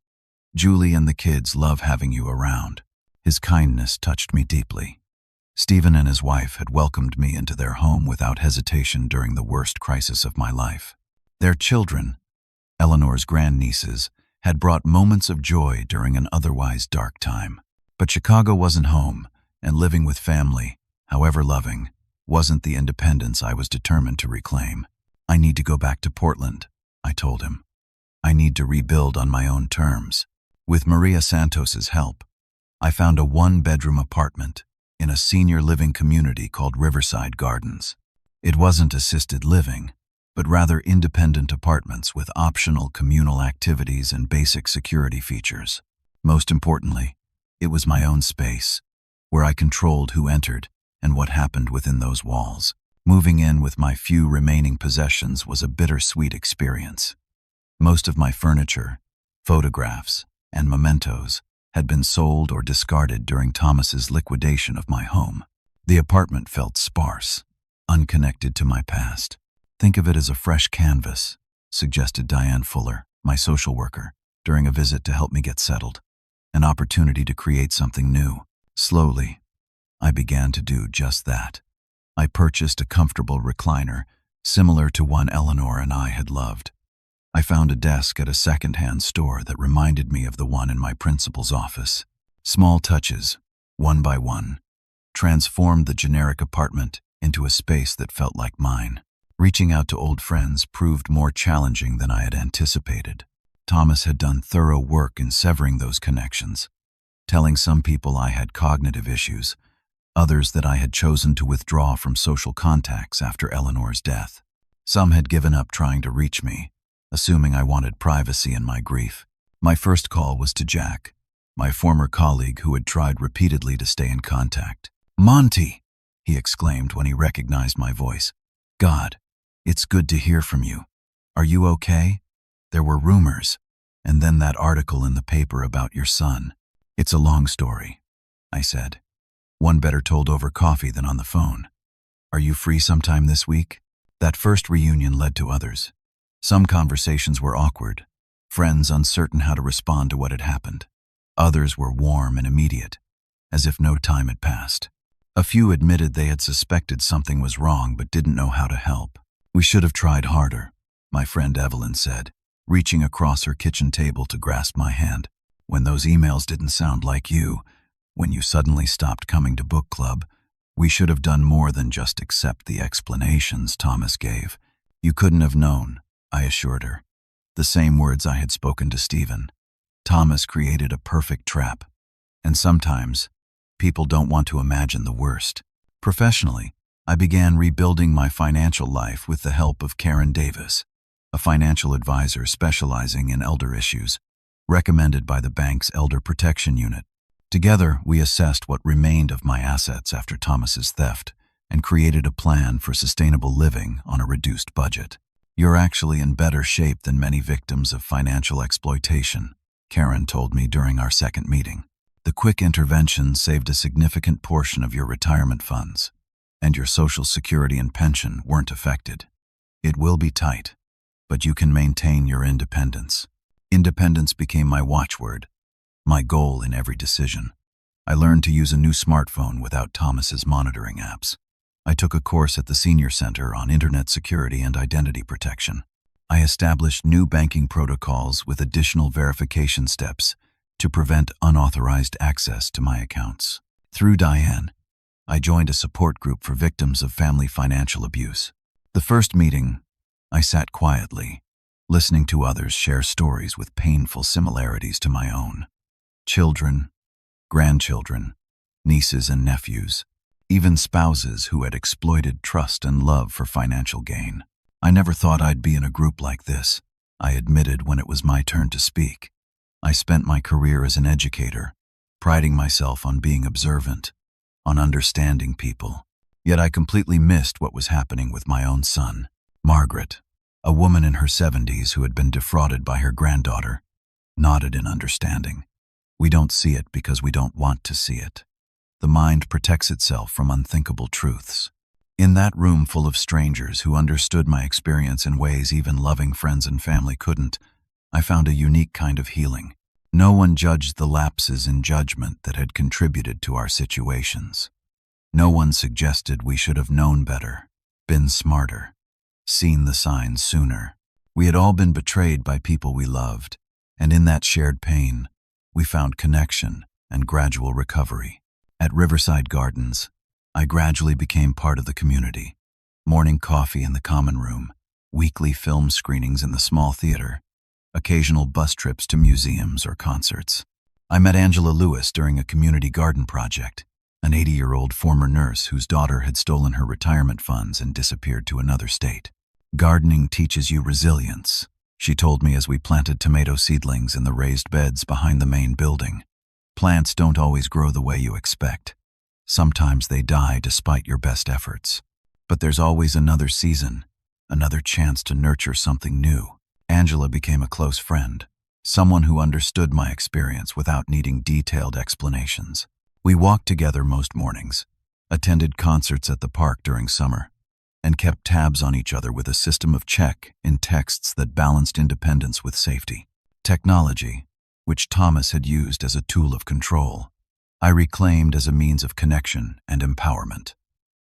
"Julie and the kids love having you around." His kindness touched me deeply. Stephen and his wife had welcomed me into their home without hesitation during the worst crisis of my life. Their children, Eleanor's grandnieces, had brought moments of joy during an otherwise dark time. But Chicago wasn't home, and living with family, however loving, wasn't the independence I was determined to reclaim. "I need to go back to Portland," I told him. "I need to rebuild on my own terms." With Maria Santos's help, I found a one-bedroom apartment in a senior living community called Riverside Gardens. It wasn't assisted living, but rather independent apartments with optional communal activities and basic security features. Most importantly, it was my own space, where I controlled who entered and what happened within those walls. Moving in with my few remaining possessions was a bittersweet experience. Most of my furniture, photographs, and mementos had been sold or discarded during Thomas's liquidation of my home. The apartment felt sparse, unconnected to my past. "Think of it as a fresh canvas," suggested Diane Fuller, my social worker, during a visit to help me get settled. An opportunity to create something new. Slowly, I began to do just that. I purchased a comfortable recliner, similar to one Eleanor and I had loved. I found a desk at a second-hand store that reminded me of the one in my principal's office. Small touches, one by one, transformed the generic apartment into a space that felt like mine. Reaching out to old friends proved more challenging than I had anticipated. Thomas had done thorough work in severing those connections, telling some people I had cognitive issues, others that I had chosen to withdraw from social contacts after Eleanor's death. Some had given up trying to reach me, assuming I wanted privacy in my grief. My first call was to Jack, my former colleague who had tried repeatedly to stay in contact. "Monte!" he exclaimed when he recognized my voice. "God, it's good to hear from you. Are you okay? There were rumors, and then that article in the paper about your son." "It's a long story," I said. "One better told over coffee than on the phone. Are you free sometime this week?" That first reunion led to others. Some conversations were awkward, friends uncertain how to respond to what had happened. Others were warm and immediate, as if no time had passed. A few admitted they had suspected something was wrong but didn't know how to help. "We should have tried harder," my friend Evelyn said, reaching across her kitchen table to grasp my hand. "When those emails didn't sound like you, when you suddenly stopped coming to book club, we should have done more than just accept the explanations Thomas gave." "You couldn't have known," I assured her. The same words I had spoken to Stephen. Thomas created a perfect trap, and sometimes people don't want to imagine the worst. Professionally, I began rebuilding my financial life with the help of Karen Davis, a financial advisor specializing in elder issues, recommended by the bank's Elder Protection Unit. Together, we assessed what remained of my assets after Thomas's theft and created a plan for sustainable living on a reduced budget. "You're actually in better shape than many victims of financial exploitation," Karen told me during our second meeting. "The quick intervention saved a significant portion of your retirement funds, and your Social Security and pension weren't affected. It will be tight, but you can maintain your independence." Independence became my watchword, my goal in every decision. I learned to use a new smartphone without Thomas's monitoring apps. I took a course at the Senior Center on Internet security and identity protection. I established new banking protocols with additional verification steps to prevent unauthorized access to my accounts. Through Diane, I joined a support group for victims of family financial abuse. The first meeting, I sat quietly, listening to others share stories with painful similarities to my own. Children, grandchildren, nieces and nephews, even spouses who had exploited trust and love for financial gain. "I never thought I'd be in a group like this," I admitted when it was my turn to speak. I spent my career as an educator, priding myself on being observant, on understanding people. Yet I completely missed what was happening with my own son. Margaret, a woman in her 70s who had been defrauded by her granddaughter, nodded in understanding. "We don't see it because we don't want to see it. The mind protects itself from unthinkable truths." In that room full of strangers who understood my experience in ways even loving friends and family couldn't, I found a unique kind of healing. No one judged the lapses in judgment that had contributed to our situations. No one suggested we should have known better, been smarter, seen the signs sooner. We had all been betrayed by people we loved, and in that shared pain, we found connection and gradual recovery. At Riverside Gardens, I gradually became part of the community. Morning coffee in the common room, weekly film screenings in the small theater, occasional bus trips to museums or concerts. I met Angela Lewis during a community garden project, an 80-year-old former nurse whose daughter had stolen her retirement funds and disappeared to another state. "Gardening teaches you resilience," she told me as we planted tomato seedlings in the raised beds behind the main building. "Plants don't always grow the way you expect. Sometimes they die despite your best efforts. But there's always another season, another chance to nurture something new." Angela became a close friend, someone who understood my experience without needing detailed explanations. We walked together most mornings, attended concerts at the park during summer, and kept tabs on each other with a system of check in texts that balanced independence with safety. Technology, which Thomas had used as a tool of control, I reclaimed as a means of connection and empowerment.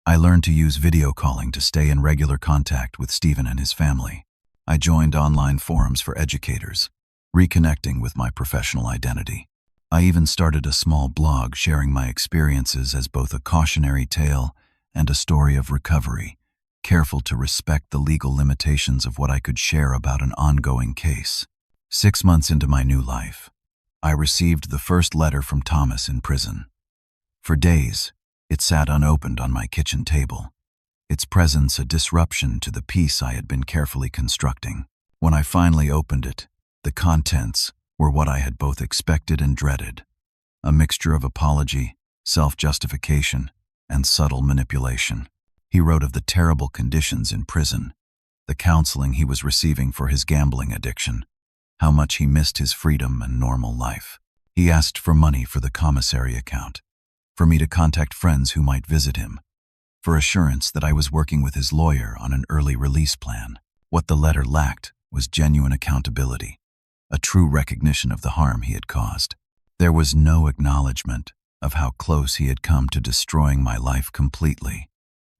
I learned to use video calling to stay in regular contact with Stephen and his family. I joined online forums for educators, reconnecting with my professional identity. I even started a small blog sharing my experiences as both a cautionary tale and a story of recovery, careful to respect the legal limitations of what I could share about an ongoing case. 6 months into my new life, I received the first letter from Thomas in prison. For days, it sat unopened on my kitchen table, its presence a disruption to the peace I had been carefully constructing. When I finally opened it, the contents were what I had both expected and dreaded, a mixture of apology, self-justification, and subtle manipulation. He wrote of the terrible conditions in prison, the counseling he was receiving for his gambling addiction, how much he missed his freedom and normal life. He asked for money for the commissary account, for me to contact friends who might visit him, for assurance that I was working with his lawyer on an early release plan. What the letter lacked was genuine accountability, a true recognition of the harm he had caused. There was no acknowledgement of how close he had come to destroying my life completely,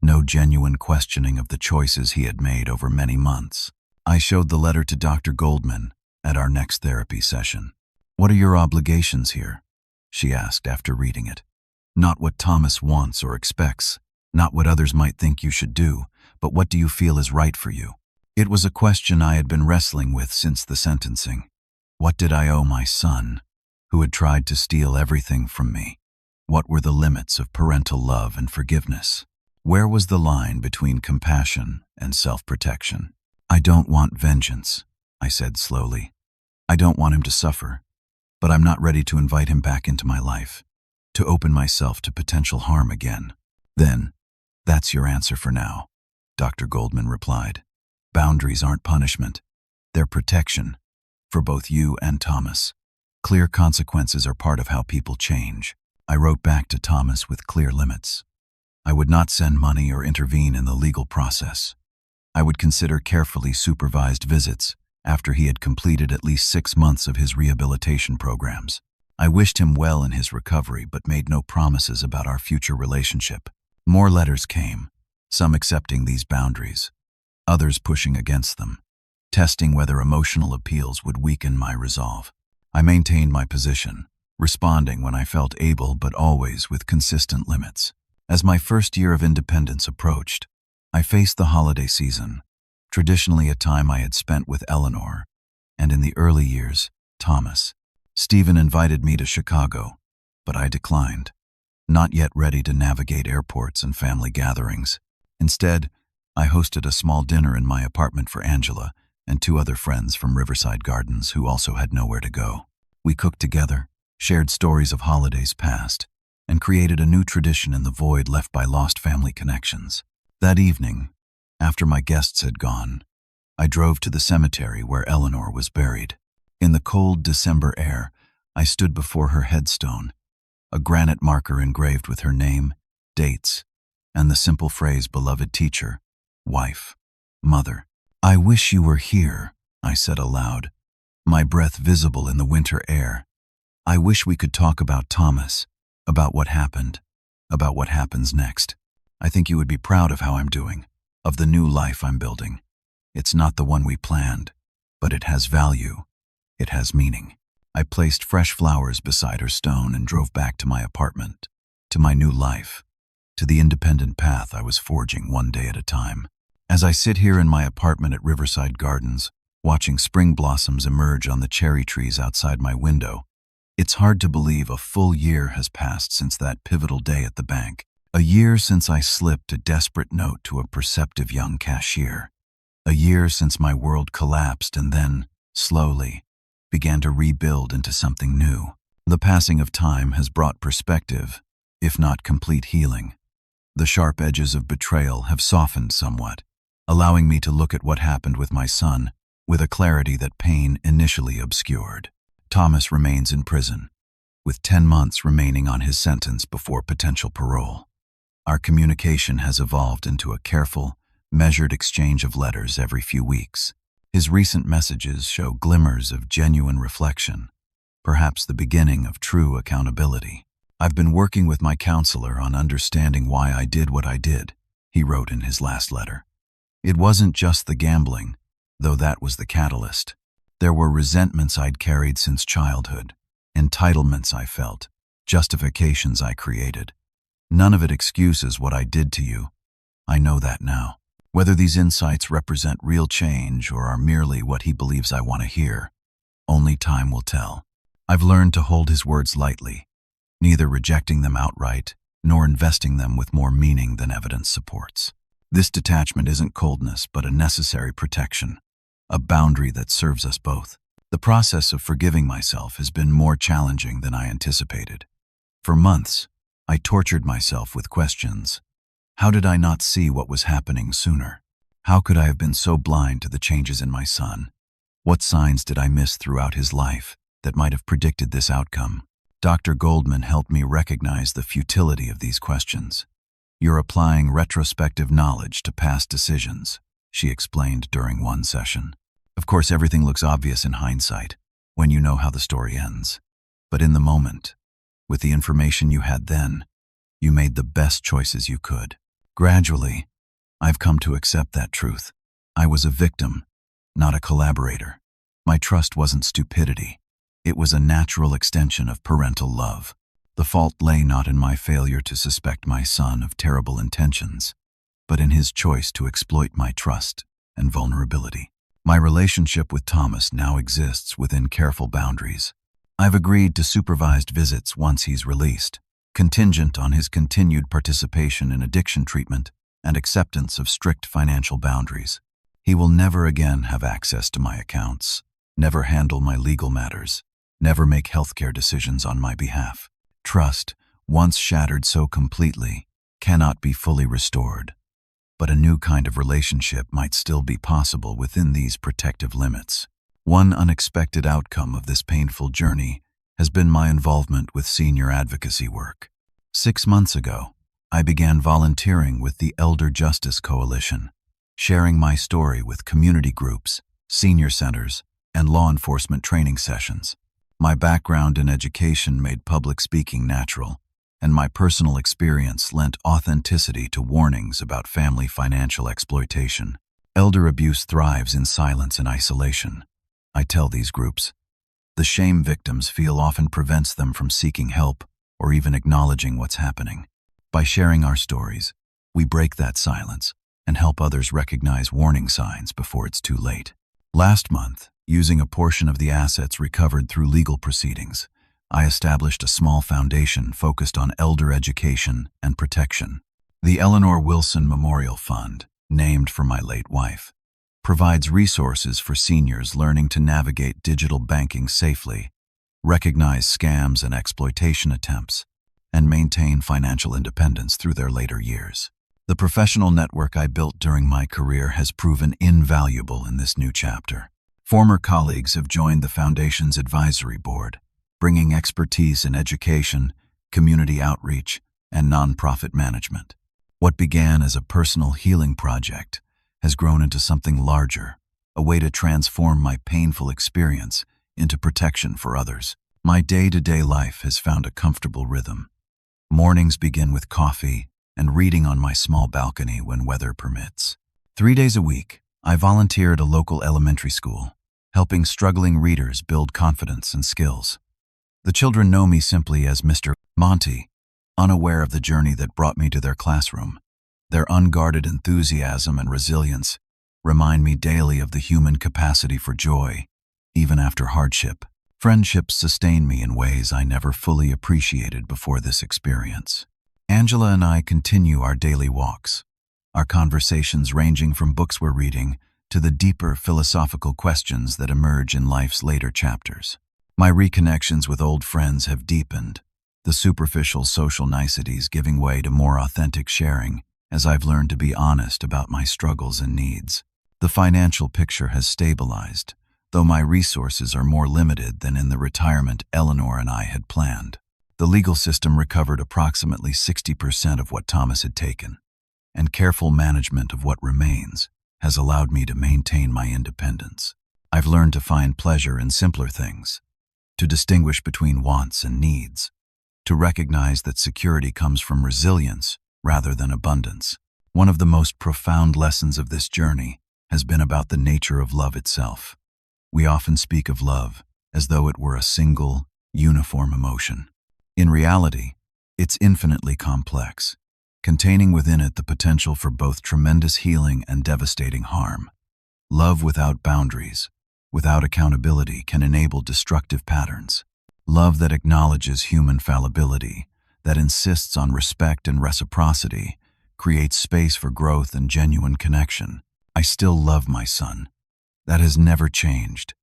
no genuine questioning of the choices he had made over many months. I showed the letter to Dr. Goldman at our next therapy session. "What are your obligations here?" she asked after reading it. "Not what Thomas wants or expects, not what others might think you should do, but what do you feel is right for you?" It was a question I had been wrestling with since the sentencing. What did I owe my son, who had tried to steal everything from me? What were the limits of parental love and forgiveness? Where was the line between compassion and self-protection? "I don't want vengeance," I said slowly. "I don't want him to suffer, but I'm not ready to invite him back into my life, to open myself to potential harm again." "Then, that's your answer for now," Dr. Goldman replied. "Boundaries aren't punishment. They're protection, for both you and Thomas. Clear consequences are part of how people change." I wrote back to Thomas with clear limits. I would not send money or intervene in the legal process. I would consider carefully supervised visits after he had completed at least 6 months of his rehabilitation programs. I wished him well in his recovery but made no promises about our future relationship. More letters came, some accepting these boundaries, others pushing against them, testing whether emotional appeals would weaken my resolve. I maintained my position, responding when I felt able but always with consistent limits. As my first year of independence approached, I faced the holiday season, traditionally a time I had spent with Eleanor, and in the early years, Thomas. Stephen invited me to Chicago, but I declined, not yet ready to navigate airports and family gatherings. Instead, I hosted a small dinner in my apartment for Angela and 2 other friends from Riverside Gardens who also had nowhere to go. We cooked together, shared stories of holidays past, and created a new tradition in the void left by lost family connections. That evening, after my guests had gone, I drove to the cemetery where Eleanor was buried. In the cold December air, I stood before her headstone, a granite marker engraved with her name, dates, and the simple phrase beloved teacher, wife, mother. "I wish you were here," I said aloud, my breath visible in the winter air. "I wish we could talk about Thomas, about what happened, about what happens next. I think you would be proud of how I'm doing, of the new life I'm building. It's not the one we planned, but it has value. It has meaning." I placed fresh flowers beside her stone and drove back to my apartment, to my new life, to the independent path I was forging one day at a time. As I sit here in my apartment at Riverside Gardens, watching spring blossoms emerge on the cherry trees outside my window. It's hard to believe a full year has passed since that pivotal day at the bank. A year since I slipped a desperate note to a perceptive young cashier. A year since my world collapsed and then, slowly, began to rebuild into something new. The passing of time has brought perspective, if not complete healing. The sharp edges of betrayal have softened somewhat, allowing me to look at what happened with my son with a clarity that pain initially obscured. Thomas remains in prison, with 10 months remaining on his sentence before potential parole. Our communication has evolved into a careful, measured exchange of letters every few weeks. His recent messages show glimmers of genuine reflection, perhaps the beginning of true accountability. "I've been working with my counselor on understanding why I did what I did," he wrote in his last letter. "It wasn't just the gambling, though that was the catalyst. There were resentments I'd carried since childhood, entitlements I felt, justifications I created. None of it excuses what I did to you. I know that now. Whether these insights represent real change or are merely what he believes I want to hear, only time will tell. I've learned to hold his words lightly, neither rejecting them outright nor investing them with more meaning than evidence supports. This detachment isn't coldness, but a necessary protection, a boundary that serves us both. The process of forgiving myself has been more challenging than I anticipated. For months, I tortured myself with questions. How did I not see what was happening sooner? How could I have been so blind to the changes in my son? What signs did I miss throughout his life that might have predicted this outcome? Dr. Goldman helped me recognize the futility of these questions. "You're applying retrospective knowledge to past decisions," she explained during one session. "Of course, everything looks obvious in hindsight, when you know how the story ends. But in the moment, with the information you had then, you made the best choices you could. Gradually, I've come to accept that truth. I was a victim, not a collaborator. My trust wasn't stupidity. It was a natural extension of parental love. The fault lay not in my failure to suspect my son of terrible intentions, but in his choice to exploit my trust and vulnerability. My relationship with Thomas now exists within careful boundaries. I've agreed to supervised visits once he's released, contingent on his continued participation in addiction treatment and acceptance of strict financial boundaries. He will never again have access to my accounts, never handle my legal matters, never make healthcare decisions on my behalf. Trust, once shattered so completely, cannot be fully restored. But a new kind of relationship might still be possible within these protective limits. One unexpected outcome of this painful journey has been my involvement with senior advocacy work. 6 months ago, I began volunteering with the Elder Justice Coalition, sharing my story with community groups, senior centers, and law enforcement training sessions. My background in education made public speaking natural, and my personal experience lent authenticity to warnings about family financial exploitation. Elder abuse thrives in silence and isolation. I tell these groups, the shame victims feel often prevents them from seeking help or even acknowledging what's happening. By sharing our stories, we break that silence and help others recognize warning signs before it's too late. Last month, using a portion of the assets recovered through legal proceedings, I established a small foundation focused on elder education and protection. The Eleanor Wilson Memorial Fund, named for my late wife, provides resources for seniors learning to navigate digital banking safely, recognize scams and exploitation attempts, and maintain financial independence through their later years. The professional network I built during my career has proven invaluable in this new chapter. Former colleagues have joined the Foundation's advisory board, bringing expertise in education, community outreach, and nonprofit management. What began as a personal healing project has grown into something larger, a way to transform my painful experience into protection for others. My day-to-day life has found a comfortable rhythm. Mornings begin with coffee and reading on my small balcony when weather permits. 3 days a week, I volunteer at a local elementary school, helping struggling readers build confidence and skills. The children know me simply as Mr. Monte, unaware of the journey that brought me to their classroom. Their unguarded enthusiasm and resilience remind me daily of the human capacity for joy, even after hardship. Friendships sustain me in ways I never fully appreciated before this experience. Angela and I continue our daily walks, our conversations ranging from books we're reading to the deeper philosophical questions that emerge in life's later chapters. My reconnections with old friends have deepened, the superficial social niceties giving way to more authentic sharing as I've learned to be honest about my struggles and needs. The financial picture has stabilized, though my resources are more limited than in the retirement Eleanor and I had planned. The legal system recovered approximately 60% of what Thomas had taken, and careful management of what remains has allowed me to maintain my independence. I've learned to find pleasure in simpler things, to distinguish between wants and needs, to recognize that security comes from resilience rather than abundance. One of the most profound lessons of this journey has been about the nature of love itself. We often speak of love as though it were a single, uniform emotion. In reality, it's infinitely complex, containing within it the potential for both tremendous healing and devastating harm. Love without boundaries, without accountability, can enable destructive patterns. Love that acknowledges human fallibility, that insists on respect and reciprocity, creates space for growth and genuine connection. I still love my son. That has never changed,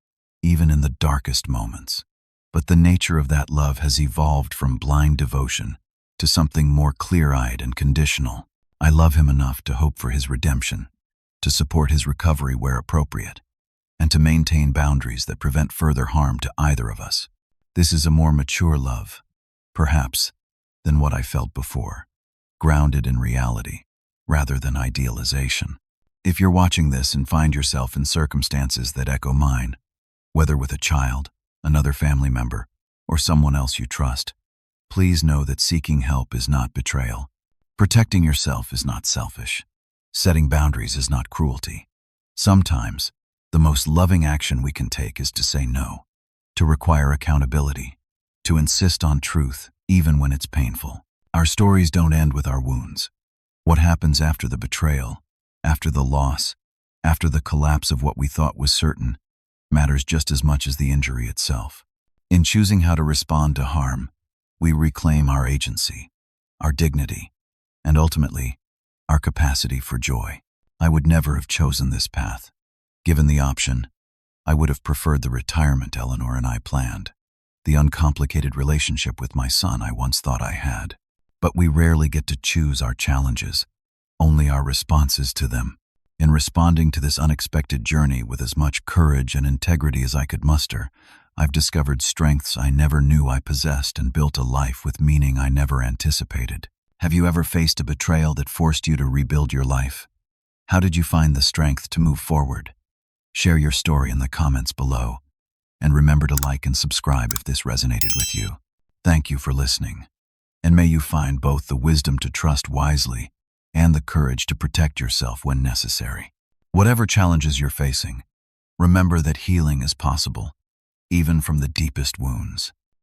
even in the darkest moments. But the nature of that love has evolved from blind devotion to something more clear-eyed and conditional. I love him enough to hope for his redemption, to support his recovery where appropriate, and to maintain boundaries that prevent further harm to either of us. This is a more mature love, perhaps, than what I felt before, grounded in reality rather than idealization. If you're watching this and find yourself in circumstances that echo mine, whether with a child, another family member, or someone else you trust, please know that seeking help is not betrayal. Protecting yourself is not selfish. Setting boundaries is not cruelty. Sometimes, the most loving action we can take is to say no, to require accountability, to insist on truth even when it's painful. Our stories don't end with our wounds. What happens after the betrayal, after the loss, after the collapse of what we thought was certain, matters just as much as the injury itself. In choosing how to respond to harm, we reclaim our agency, our dignity, and ultimately, our capacity for joy. I would never have chosen this path. Given the option, I would have preferred the retirement Eleanor and I planned, the uncomplicated relationship with my son I once thought I had. But we rarely get to choose our challenges, only our responses to them. In responding to this unexpected journey with as much courage and integrity as I could muster, I've discovered strengths I never knew I possessed and built a life with meaning I never anticipated. Have you ever faced a betrayal that forced you to rebuild your life? How did you find the strength to move forward? Share your story in the comments below, and remember to like and subscribe if this resonated with you. Thank you for listening, and may you find both the wisdom to trust wisely and the courage to protect yourself when necessary. Whatever challenges you're facing, remember that healing is possible, even from the deepest wounds.